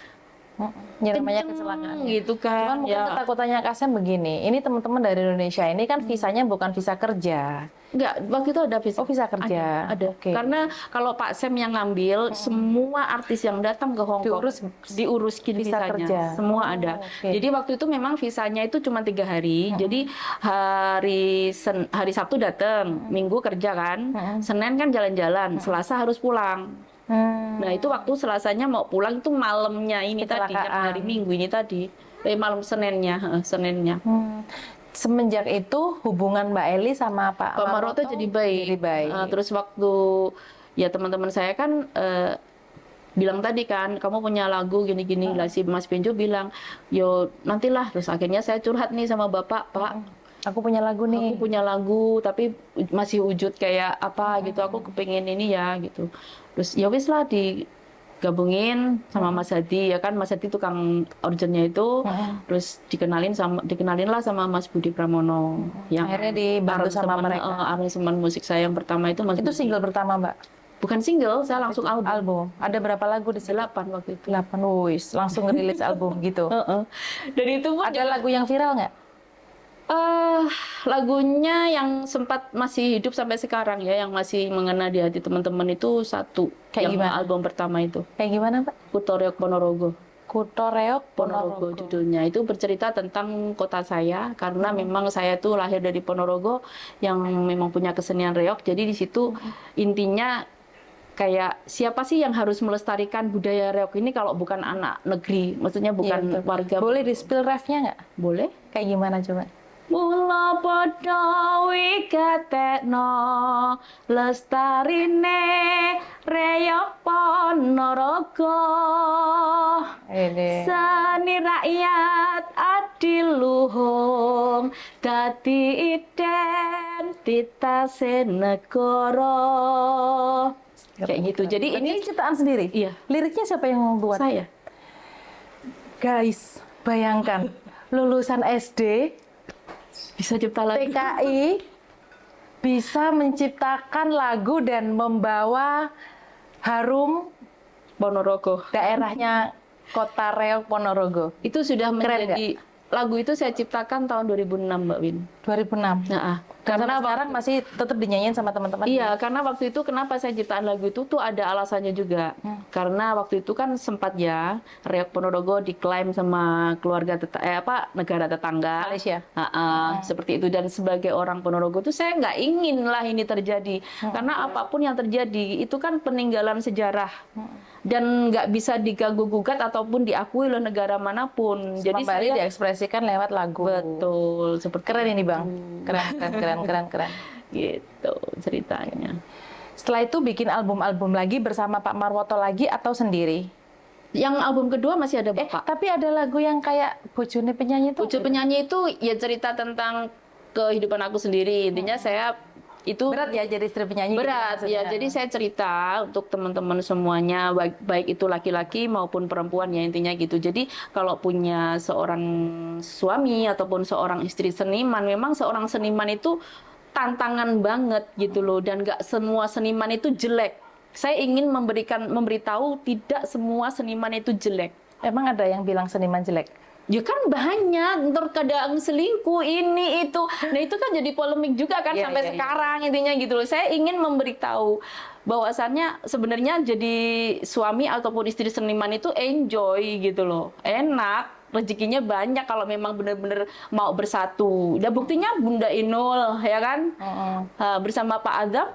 [SPEAKER 2] Ya, namanya kecelakaan
[SPEAKER 1] gitu kan.
[SPEAKER 2] Cuman mungkin ketakutannya Kasem begini, ini teman-teman dari Indonesia ini kan visanya bukan visa kerja.
[SPEAKER 1] Enggak, waktu itu ada visa.
[SPEAKER 2] Oh, visa kerja.
[SPEAKER 1] Ada.
[SPEAKER 2] Okay.
[SPEAKER 1] Karena kalau Pak Sam yang ngambil, semua artis yang datang ke Hong Kong diuruskin
[SPEAKER 2] visa
[SPEAKER 1] visanya.
[SPEAKER 2] Kerja.
[SPEAKER 1] Semua ada.
[SPEAKER 2] Okay.
[SPEAKER 1] Jadi waktu itu memang visanya itu cuma 3 hari. Jadi hari Sabtu datang, Minggu kerja kan, Senin kan jalan-jalan, Selasa harus pulang. Nah itu waktu Selasanya mau pulang itu malamnya ini tadi, yang hari Minggu ini tadi, malam Seninnya.
[SPEAKER 2] Semenjak itu hubungan Mbak Eli sama Pak
[SPEAKER 1] Marwoto jadi baik. Terus waktu ya teman-teman saya kan bilang tadi kan, kamu punya lagu gini-gini lah, si Mas Benjo bilang, yo nantilah. Terus akhirnya saya curhat nih sama Bapak, Pak.
[SPEAKER 2] Aku punya lagu nih.
[SPEAKER 1] Aku punya lagu, tapi masih wujud kayak apa gitu. Aku kepengen ini ya gitu. Terus ya wis lah digabungin sama Mas Hadi ya kan. Mas Hadi tukang organnya itu. Terus dikenalin lah sama Mas Budi Pramono. Yang
[SPEAKER 2] akhirnya dibantu sama mereka.
[SPEAKER 1] Aransemen musik saya yang pertama itu Mas
[SPEAKER 2] Itu
[SPEAKER 1] Budi.
[SPEAKER 2] Single pertama Mbak?
[SPEAKER 1] Bukan single, saya langsung album.
[SPEAKER 2] Ada berapa lagu di sini?
[SPEAKER 1] 8 waktu itu.
[SPEAKER 2] 8, wis langsung ngerilis album gitu.
[SPEAKER 1] Dan itu pun
[SPEAKER 2] ada lagu yang viral nggak?
[SPEAKER 1] Lagunya yang sempat masih hidup sampai sekarang ya, yang masih mengena di hati teman-teman itu satu.
[SPEAKER 2] Kayak
[SPEAKER 1] yang
[SPEAKER 2] gimana?
[SPEAKER 1] Album pertama itu.
[SPEAKER 2] Kayak gimana Pak?
[SPEAKER 1] Kutoreok Ponorogo.
[SPEAKER 2] Kutoreok
[SPEAKER 1] Ponorogo judulnya. Itu bercerita tentang kota saya, karena memang saya tuh lahir dari Ponorogo yang memang punya kesenian reok. Jadi di situ intinya kayak siapa sih yang harus melestarikan budaya reok ini kalau bukan anak negeri, maksudnya bukan warga.
[SPEAKER 2] Boleh di-spill refnya nggak?
[SPEAKER 1] Boleh.
[SPEAKER 2] Kayak gimana coba?
[SPEAKER 1] Mula padha wikatekno lestarine reok Ponorogo. Seni rakyat adiluhung dadi identitas negara. Kayak gitu. Jadi ini
[SPEAKER 2] ciptaan sendiri?
[SPEAKER 1] Iya.
[SPEAKER 2] Liriknya siapa yang buat?
[SPEAKER 1] Saya.
[SPEAKER 2] Guys, bayangkan lulusan SD
[SPEAKER 1] bisa cipta lagu.
[SPEAKER 2] PKI bisa menciptakan lagu dan membawa harum
[SPEAKER 1] Ponorogo.
[SPEAKER 2] Daerahnya Kota Reok Ponorogo.
[SPEAKER 1] Itu sudah menjadi lagu itu saya ciptakan tahun 2006 Mbak Win.
[SPEAKER 2] 2006.
[SPEAKER 1] Nah,
[SPEAKER 2] karena sekarang masih tetap dinyanyiin sama teman-teman.
[SPEAKER 1] Iya, karena waktu itu kenapa saya ciptaan lagu itu tuh ada alasannya juga. Karena waktu itu kan sempat ya Reok Ponorogo diklaim sama keluarga negara tetangga.
[SPEAKER 2] Malaysia.
[SPEAKER 1] Seperti itu, dan sebagai orang Ponorogo tuh saya nggak ingin lah ini terjadi. Karena apapun yang terjadi itu kan peninggalan sejarah. Dan nggak bisa diganggu-gugat ataupun diakui oleh negara manapun. Jadi
[SPEAKER 2] saya diekspresikan lewat lagu.
[SPEAKER 1] Betul, seperti
[SPEAKER 2] keren ini Bang. Keren.
[SPEAKER 1] Gitu ceritanya.
[SPEAKER 2] Setelah itu bikin album-album lagi bersama Pak Marwoto lagi atau sendiri?
[SPEAKER 1] Yang album kedua masih ada Bapak.
[SPEAKER 2] Tapi ada lagu yang kayak Bojone Penyanyi itu.
[SPEAKER 1] Bojone Penyanyi itu ya cerita tentang kehidupan aku sendiri. Intinya saya itu
[SPEAKER 2] Berat ya jadi istri penyanyi gitu
[SPEAKER 1] berat
[SPEAKER 2] maksudnya.
[SPEAKER 1] ya. Jadi saya cerita untuk teman-teman semuanya, baik itu laki-laki maupun perempuan ya, intinya gitu. Jadi kalau punya seorang suami ataupun seorang istri seniman, memang seorang seniman itu tantangan banget gitu loh, dan nggak semua seniman itu jelek. Saya ingin memberitahu tidak semua seniman itu jelek.
[SPEAKER 2] Emang ada yang bilang seniman jelek?
[SPEAKER 1] Ya kan banyak, terkadang selingkuh ini itu. Nah itu kan jadi polemik juga kan
[SPEAKER 2] Iya,
[SPEAKER 1] sampai
[SPEAKER 2] iya, iya.
[SPEAKER 1] sekarang intinya gitu loh. Saya ingin memberitahu bahwasannya sebenarnya jadi suami ataupun istri seniman itu enjoy gitu loh. Enak, rezekinya banyak kalau memang benar-benar mau bersatu. Dan buktinya Bunda Inul ya kan, bersama Pak Adam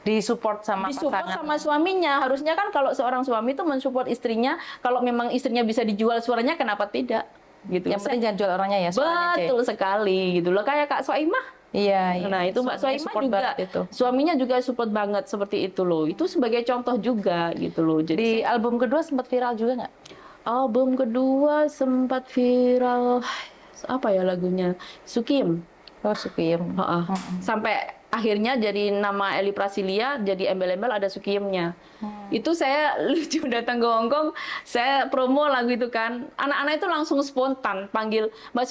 [SPEAKER 2] Disupport sama
[SPEAKER 1] disupport
[SPEAKER 2] pasangan.
[SPEAKER 1] sama suaminya. Harusnya kan kalau seorang suami itu mensupport istrinya, kalau memang istrinya bisa dijual suaranya, kenapa tidak? Gitu.
[SPEAKER 2] Yang penting jangan jual orangnya ya suaranya, Cek.
[SPEAKER 1] Betul sekali gitu loh, kayak Kak Soimah.
[SPEAKER 2] Iya, iya.
[SPEAKER 1] Nah, itu Mbak
[SPEAKER 2] Suaminya
[SPEAKER 1] Soimah
[SPEAKER 2] support
[SPEAKER 1] juga
[SPEAKER 2] banget itu.
[SPEAKER 1] suaminya juga support banget seperti itu loh. Itu sebagai contoh juga gitu loh. Jadi
[SPEAKER 2] Di album kedua sempat viral juga nggak?
[SPEAKER 1] album kedua sempat viral apa ya lagunya? Sukim.
[SPEAKER 2] Oh, Sukiem.
[SPEAKER 1] Heeh. Sampai akhirnya jadi nama Eli Prasilia, jadi embel-embel ada Sukiyemnya. Itu saya lucu datang ke Hong Kong, saya promo lagu itu kan. Anak-anak itu langsung spontan panggil Mbak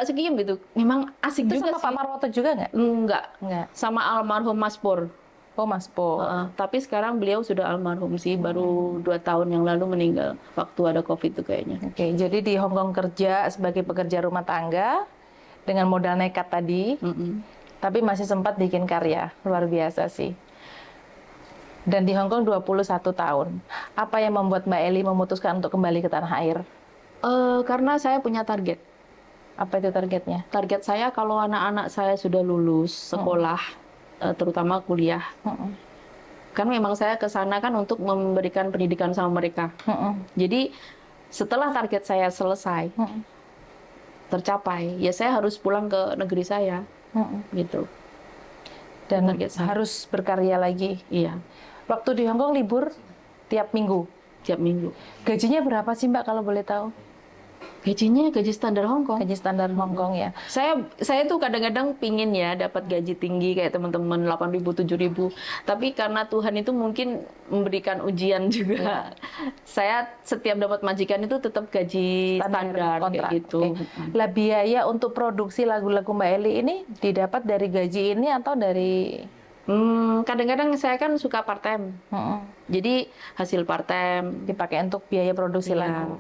[SPEAKER 1] Sukiyem gitu. Memang asik
[SPEAKER 2] Itu
[SPEAKER 1] juga
[SPEAKER 2] sama
[SPEAKER 1] sih.
[SPEAKER 2] Pak Marwoto juga nggak?
[SPEAKER 1] Enggak.
[SPEAKER 2] Nggak.
[SPEAKER 1] Sama almarhum Mas Pur.
[SPEAKER 2] Oh, Mas Po.
[SPEAKER 1] Tapi sekarang beliau sudah almarhum sih, baru 2 tahun yang lalu meninggal waktu ada Covid itu kayaknya.
[SPEAKER 2] Oke, jadi di Hong Kong kerja sebagai pekerja rumah tangga dengan modal nekat tadi, tapi masih sempat bikin karya. Luar biasa sih. Dan di Hong Kong 21 tahun. Apa yang membuat Mbak Eli memutuskan untuk kembali ke tanah air?
[SPEAKER 1] Karena saya punya target.
[SPEAKER 2] Apa itu targetnya?
[SPEAKER 1] Target saya kalau anak-anak saya sudah lulus sekolah, terutama kuliah. Kan memang saya ke sana kan untuk memberikan pendidikan sama mereka. Jadi setelah target saya selesai, tercapai, ya saya harus pulang ke negeri saya, gitu.
[SPEAKER 2] Dan
[SPEAKER 1] Target saya.
[SPEAKER 2] harus berkarya lagi.
[SPEAKER 1] Iya,
[SPEAKER 2] Waktu di Hong Kong libur tiap minggu.
[SPEAKER 1] tiap minggu.
[SPEAKER 2] Gajinya berapa sih Mbak kalau boleh tahu?
[SPEAKER 1] Gajinya gaji standar Hong Kong.
[SPEAKER 2] Gaji standar Hong Kong ya.
[SPEAKER 1] Saya tuh kadang-kadang pingin ya dapat gaji tinggi kayak teman-teman 8.000 7.000. Tapi karena Tuhan itu mungkin memberikan ujian juga. Saya setiap dapat majikan itu tetap gaji standar
[SPEAKER 2] kontrak.
[SPEAKER 1] kayak gitu.
[SPEAKER 2] Oke. Lah biaya untuk produksi lagu-lagu Mbak Eli ini didapat dari gaji ini atau dari
[SPEAKER 1] Kadang-kadang saya kan suka part time. Jadi hasil part time
[SPEAKER 2] dipakai untuk biaya produksi
[SPEAKER 1] Iya.
[SPEAKER 2] lagu.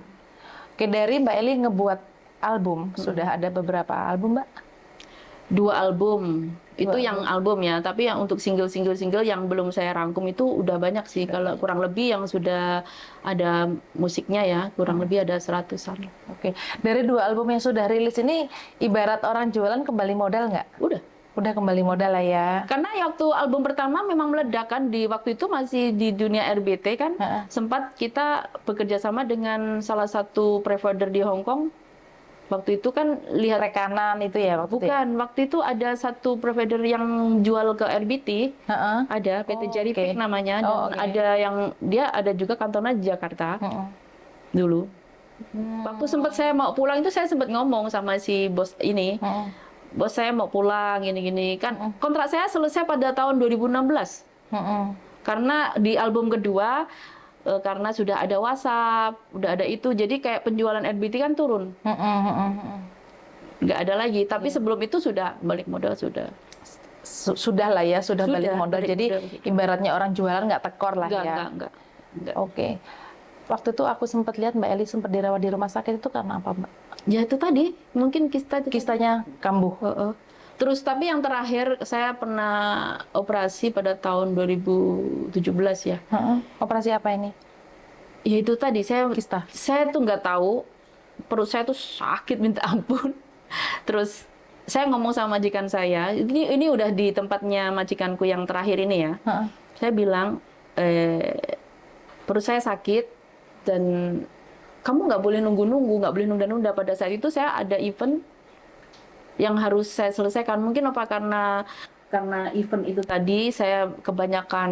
[SPEAKER 2] Oke, dari Mbak Eli ngebuat album, sudah ada beberapa album Mbak?
[SPEAKER 1] 2 album. Itu yang album ya, tapi yang untuk single yang belum saya rangkum itu udah banyak sih. Kalau kurang lebih yang sudah ada musiknya ya, kurang lebih ada 100-an.
[SPEAKER 2] Oke, dari 2 album yang sudah rilis ini ibarat orang jualan kembali modal nggak? Udah kembali modal lah ya.
[SPEAKER 1] Karena waktu album pertama memang meledak kan, di waktu itu masih di dunia RBT kan, sempat kita bekerja sama dengan salah satu provider di Hong Kong. Waktu itu kan lihat
[SPEAKER 2] Rekanan itu ya waktu itu ya?
[SPEAKER 1] bukan, waktu itu ada satu provider yang jual ke RBT, ada PT Jaripik
[SPEAKER 2] oke.
[SPEAKER 1] namanya, dan
[SPEAKER 2] Oh, oke.
[SPEAKER 1] ada yang dia ada juga kantornya di Jakarta dulu. Waktu sempat saya mau pulang itu saya sempat ngomong sama si bos ini. Bos saya mau pulang gini-gini kan, kontrak saya selesai pada tahun 2016. Karena di album kedua karena sudah ada WhatsApp, udah ada itu, jadi kayak penjualan RBT kan turun, nggak ada lagi. Tapi sebelum itu sudah balik modal sudah.
[SPEAKER 2] Sudah lah ya, sudah balik modal.
[SPEAKER 1] balik
[SPEAKER 2] Jadi
[SPEAKER 1] modal.
[SPEAKER 2] ibaratnya orang jualan nggak tekor lah ya.
[SPEAKER 1] Enggak.
[SPEAKER 2] Oke. Waktu itu aku sempat lihat Mbak Eli sempat dirawat di rumah sakit itu karena apa Mbak?
[SPEAKER 1] Ya itu tadi, mungkin
[SPEAKER 2] Kistanya kambuh.
[SPEAKER 1] Terus tapi yang terakhir saya pernah operasi pada tahun 2017 ya.
[SPEAKER 2] Operasi apa ini?
[SPEAKER 1] Ya itu tadi
[SPEAKER 2] Kista.
[SPEAKER 1] saya tuh nggak tahu, perut saya tuh sakit minta ampun. Terus saya ngomong sama majikan saya, ini udah di tempatnya majikanku yang terakhir ini ya. Saya bilang perut saya sakit dan kamu nggak boleh nunggu-nunggu, nggak boleh nunda-nunda. Pada saat itu saya ada event yang harus saya selesaikan. Mungkin apa karena event itu tadi saya kebanyakan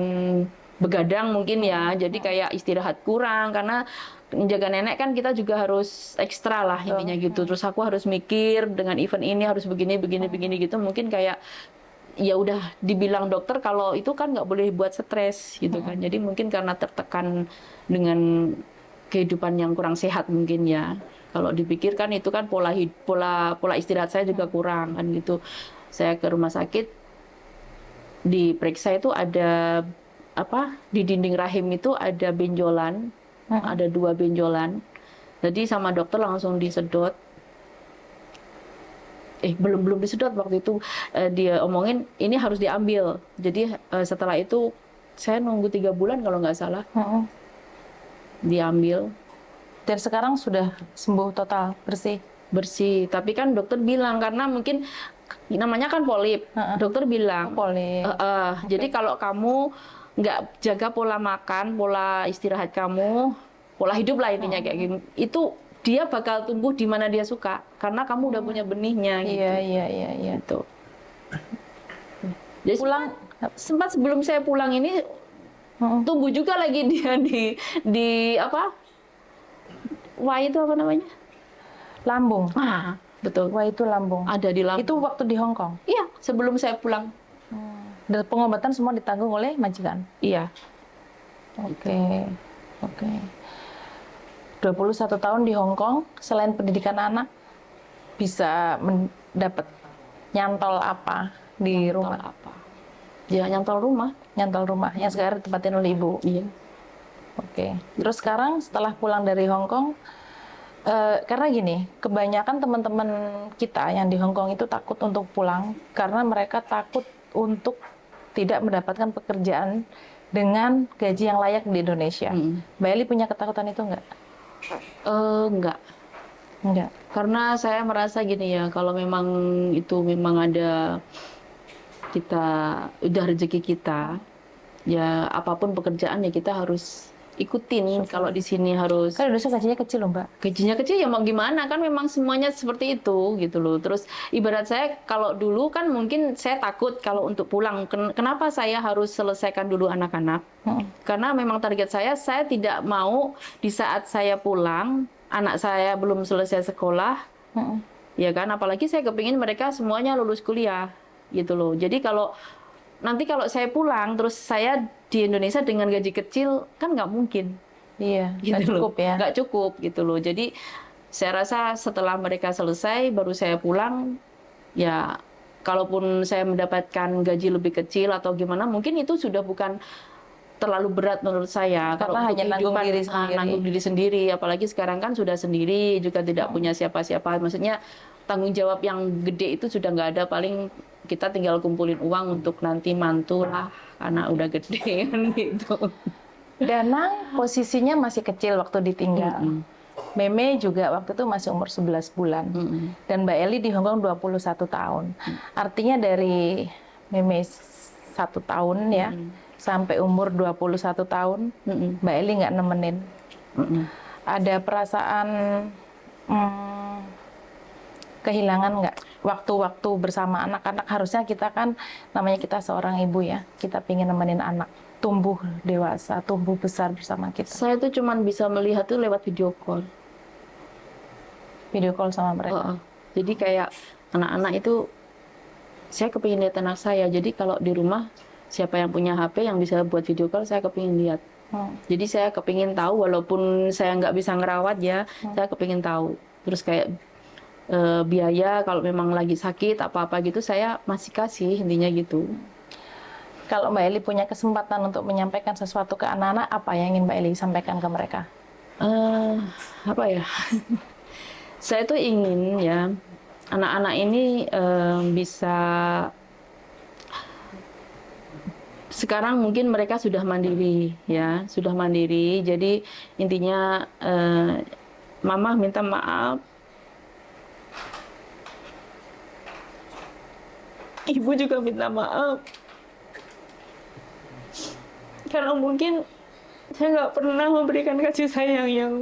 [SPEAKER 1] begadang mungkin ya, jadi kayak istirahat kurang karena menjaga nenek kan kita juga harus ekstra lah intinya gitu. Terus aku harus mikir dengan event ini harus begini gitu, mungkin kayak ya udah dibilang dokter kalau itu kan nggak boleh buat stres gitu kan. Jadi mungkin karena tertekan dengan kehidupan yang kurang sehat mungkin ya. Kalau dipikirkan itu kan pola istirahat saya juga kurang kan gitu. Saya ke rumah sakit diperiksa itu ada apa di dinding rahim itu ada benjolan, ada 2 benjolan. Jadi sama dokter langsung disedot. Belum disedot waktu itu, dia omongin ini harus diambil. Jadi setelah itu saya nunggu 3 bulan kalau nggak salah. Diambil.
[SPEAKER 2] Dan sekarang sudah sembuh total,
[SPEAKER 1] Bersih. Tapi kan dokter bilang karena mungkin namanya kan polip. Dokter bilang
[SPEAKER 2] polip.
[SPEAKER 1] Jadi kalau kamu nggak jaga pola makan, pola istirahat kamu, pola hidup lah intinya kayak gitu, itu dia bakal tumbuh di mana dia suka karena kamu udah punya benihnya gitu.
[SPEAKER 2] Iya.
[SPEAKER 1] Gitu. Jadi sempat sebelum saya pulang ini tumbuh juga lagi dia di apa? Wah itu apa namanya?
[SPEAKER 2] Lambung.
[SPEAKER 1] Betul.
[SPEAKER 2] Wah itu lambung.
[SPEAKER 1] Ada di lambung.
[SPEAKER 2] Itu waktu di Hong Kong?
[SPEAKER 1] Iya, sebelum saya pulang.
[SPEAKER 2] Dan pengobatan semua ditanggung oleh majikan?
[SPEAKER 1] Iya.
[SPEAKER 2] Oke. 21 tahun di Hong Kong, selain pendidikan anak, bisa mendapat nyantol apa di rumah?
[SPEAKER 1] Ya, nyantol rumah.
[SPEAKER 2] Nyantol rumah, yang sekarang ditempatin oleh ibu?
[SPEAKER 1] Iya.
[SPEAKER 2] Oke. Terus sekarang setelah pulang dari Hong Kong, karena gini, kebanyakan teman-teman kita yang di Hong Kong itu takut untuk pulang, karena mereka takut untuk tidak mendapatkan pekerjaan dengan gaji yang layak di Indonesia. Mbak Eli punya ketakutan itu enggak?
[SPEAKER 1] Enggak. Karena saya merasa gini ya, kalau memang itu memang ada kita udah rezeki kita, ya apapun pekerjaan ya kita harus ikutin. Kalau di sini harus
[SPEAKER 2] kan Indonesia gajinya kecil loh Mbak.
[SPEAKER 1] Gajinya kecil ya mau gimana kan memang semuanya seperti itu gitu loh. Terus ibarat saya kalau dulu kan mungkin saya takut kalau untuk pulang. Kenapa saya harus selesaikan dulu anak-anak? Karena memang target saya tidak mau di saat saya pulang anak saya belum selesai sekolah. Ya kan, apalagi saya kepingin mereka semuanya lulus kuliah gitu loh. Jadi kalau nanti kalau saya pulang terus saya di Indonesia dengan gaji kecil kan nggak mungkin.
[SPEAKER 2] Iya,
[SPEAKER 1] gitu
[SPEAKER 2] nggak cukup ya.
[SPEAKER 1] Nggak cukup gitu loh. Jadi saya rasa setelah mereka selesai baru saya pulang, ya kalaupun saya mendapatkan gaji lebih kecil atau gimana, mungkin itu sudah bukan terlalu berat menurut saya.
[SPEAKER 2] Karena hanya nanggung
[SPEAKER 1] diri sendiri. Apalagi sekarang kan sudah sendiri, juga tidak punya siapa-siapa. Maksudnya tanggung jawab yang gede itu sudah nggak ada, paling kita tinggal kumpulin uang untuk nanti mantu lah, karena udah gede kan gitu.
[SPEAKER 2] Danang posisinya masih kecil waktu ditinggal. Meme juga waktu itu masih umur 11 bulan. Dan Mbak Eli di Hong Kong 21 tahun. Artinya dari Meme 1 tahun ya, sampai umur 21 tahun, Mbak Eli nggak nemenin. Ada perasaan kehilangan nggak waktu-waktu bersama anak-anak? Harusnya kita kan, namanya kita seorang ibu ya, kita pingin nemenin anak tumbuh dewasa, tumbuh besar bersama kita.
[SPEAKER 1] Saya tuh cuman bisa melihat tuh lewat video call.
[SPEAKER 2] Video call sama mereka.
[SPEAKER 1] Jadi kayak anak-anak itu, saya kepingin lihat anak saya. Jadi kalau di rumah siapa yang punya HP yang bisa buat video call, saya kepingin lihat. Jadi saya kepingin tahu, walaupun saya nggak bisa ngerawat ya, saya kepingin tahu. Terus kayak biaya kalau memang lagi sakit apa-apa gitu saya masih kasih, intinya gitu.
[SPEAKER 2] Kalau Mbak Eli punya kesempatan untuk menyampaikan sesuatu ke anak-anak, apa yang ingin Mbak Eli sampaikan ke mereka?
[SPEAKER 1] Apa ya? Saya tuh ingin ya anak-anak ini bisa, sekarang mungkin mereka sudah mandiri ya, sudah mandiri. Jadi intinya Mama minta maaf, Ibu juga minta maaf. Karena mungkin saya nggak pernah memberikan kasih sayang yang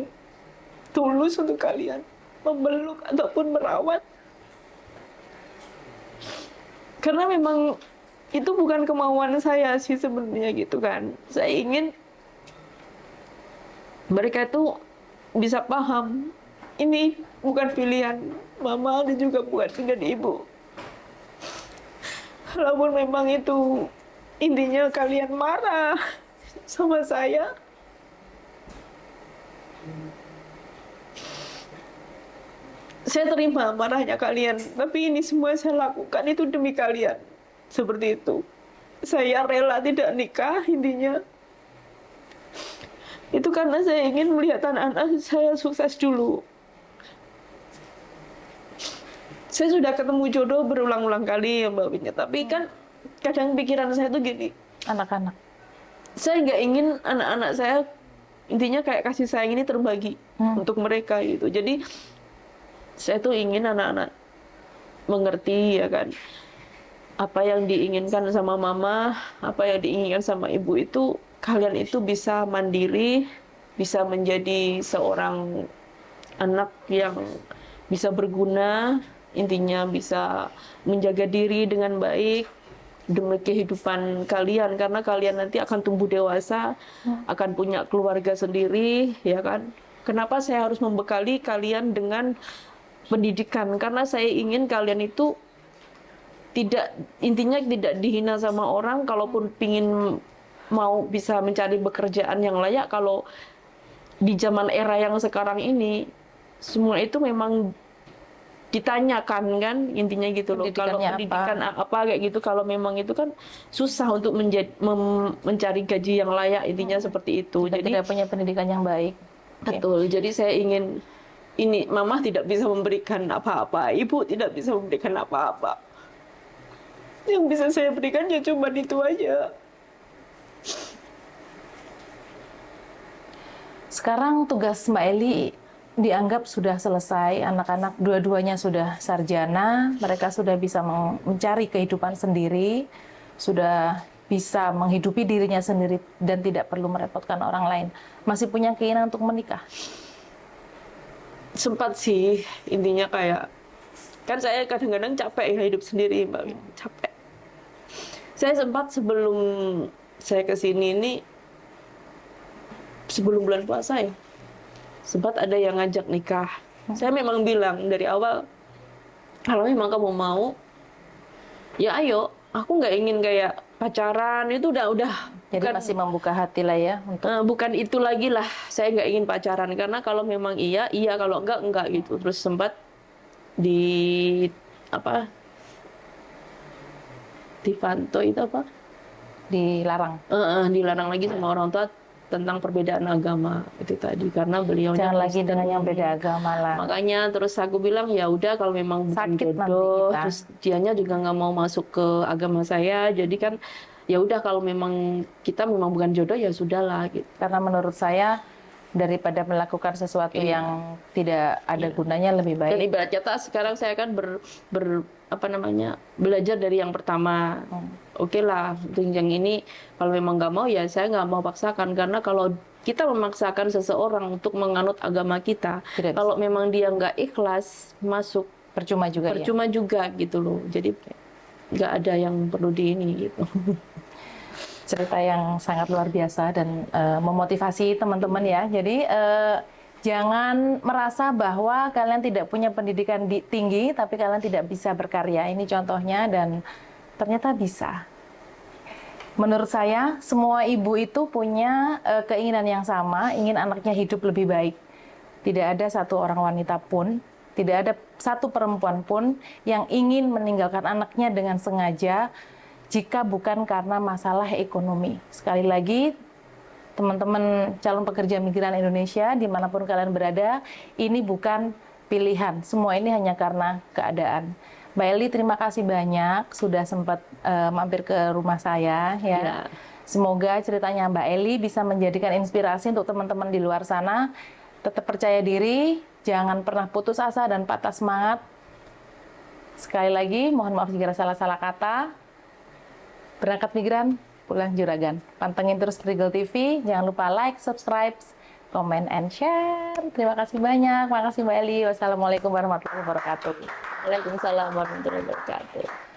[SPEAKER 1] tulus untuk kalian, memeluk ataupun merawat. Karena memang itu bukan kemauan saya sih sebenarnya gitu kan. Saya ingin mereka itu bisa paham ini bukan pilihan mama dan juga bukan pilihan ibu. Walaupun memang itu intinya kalian marah sama saya, saya terima marahnya kalian. Tapi ini semua saya lakukan itu demi kalian. Seperti itu. Saya rela tidak nikah intinya. Itu karena saya ingin melihat anak-anak saya sukses dulu. Saya sudah ketemu jodoh berulang-ulang kali ya Mbak Winya. Tapi kan kadang pikiran saya tuh gini.
[SPEAKER 2] Anak-anak.
[SPEAKER 1] Saya nggak ingin anak-anak saya intinya kayak kasih sayang ini terbagi untuk mereka gitu. Jadi saya tuh ingin anak-anak mengerti ya kan. Apa yang diinginkan sama mama, apa yang diinginkan sama ibu itu kalian itu bisa mandiri, bisa menjadi seorang anak yang bisa berguna, intinya bisa menjaga diri dengan baik demi kehidupan kalian karena kalian nanti akan tumbuh dewasa, akan punya keluarga sendiri, ya kan? Kenapa saya harus membekali kalian dengan pendidikan? Karena saya ingin kalian itu intinya tidak dihina sama orang, kalaupun pingin mau bisa mencari pekerjaan yang layak. Kalau di zaman era yang sekarang ini semua itu memang ditanyakan kan, intinya gitu loh. Kalau pendidikan apa kayak gitu, kalau memang itu kan susah untuk mencari gaji yang layak, intinya seperti itu.
[SPEAKER 2] Jadi tidak punya pendidikan yang baik.
[SPEAKER 1] Betul. Jadi saya ingin ini, mama tidak bisa memberikan apa-apa, ibu tidak bisa memberikan apa-apa. Yang bisa saya berikan ya cuma itu aja.
[SPEAKER 2] Sekarang tugas Mbak Eli dianggap sudah selesai, anak-anak dua-duanya sudah sarjana, mereka sudah bisa mencari kehidupan sendiri, sudah bisa menghidupi dirinya sendiri dan tidak perlu merepotkan orang lain. Masih punya keinginan untuk menikah?
[SPEAKER 1] Sempat sih, intinya kayak, kan saya kadang-kadang capek ya hidup sendiri Mbak Win, capek. Saya sempat sebelum saya kesini ini, sebelum bulan puasa ya, sempat ada yang ngajak nikah. Saya memang bilang dari awal, kalau memang kamu mau, ya ayo. Aku nggak ingin kayak pacaran, itu udah.
[SPEAKER 2] Jadi bukan, masih membuka hati lah ya.
[SPEAKER 1] Bukan itu lagi lah, saya nggak ingin pacaran. Karena kalau memang iya, kalau enggak gitu. Terus sempat dipantau itu apa?
[SPEAKER 2] Dilarang.
[SPEAKER 1] Dilarang lagi sama orang tua tentang perbedaan agama itu tadi, karena beliau
[SPEAKER 2] jangan lagi dengan yang beda agama lah.
[SPEAKER 1] Makanya terus aku bilang ya udah, kalau memang bukan jodoh, terus dianya juga nggak mau masuk ke agama saya, jadi kan ya udah, kalau memang kita memang bukan jodoh ya sudahlah gitu.
[SPEAKER 2] Karena menurut saya daripada melakukan sesuatu yang tidak ada gunanya, lebih baik.
[SPEAKER 1] Dan ibarat kata sekarang saya kan belajar dari yang pertama. Oke lah, yang ini kalau memang nggak mau ya saya nggak mau paksakan, karena kalau kita memaksakan seseorang untuk menganut agama kita, kalau memang dia nggak ikhlas masuk, percuma juga gitu loh. Jadi nggak ada yang perlu ini gitu.
[SPEAKER 2] Cerita yang sangat luar biasa dan memotivasi teman-teman ya. Jadi jangan merasa bahwa kalian tidak punya pendidikan tinggi tapi kalian tidak bisa berkarya. Ini contohnya dan ternyata bisa. Menurut saya semua ibu itu punya keinginan yang sama, ingin anaknya hidup lebih baik. Tidak ada satu orang wanita pun, tidak ada satu perempuan pun yang ingin meninggalkan anaknya dengan sengaja jika bukan karena masalah ekonomi. Sekali lagi, teman-teman calon pekerja migran Indonesia, dimanapun kalian berada, ini bukan pilihan. Semua ini hanya karena keadaan. Mbak Eli, terima kasih banyak sudah sempat mampir ke rumah saya. Ya. Semoga ceritanya Mbak Eli bisa menjadikan inspirasi untuk teman-teman di luar sana. Tetap percaya diri, jangan pernah putus asa dan patah semangat. Sekali lagi, mohon maaf jika salah-salah kata. Berangkat migran, pulang juragan. Pantengin terus Regal TV, jangan lupa like, subscribe, comment, and share. Terima kasih banyak. Makasih Mbak Eli. Wassalamualaikum warahmatullahi wabarakatuh.
[SPEAKER 1] Waalaikumsalam warahmatullahi wabarakatuh.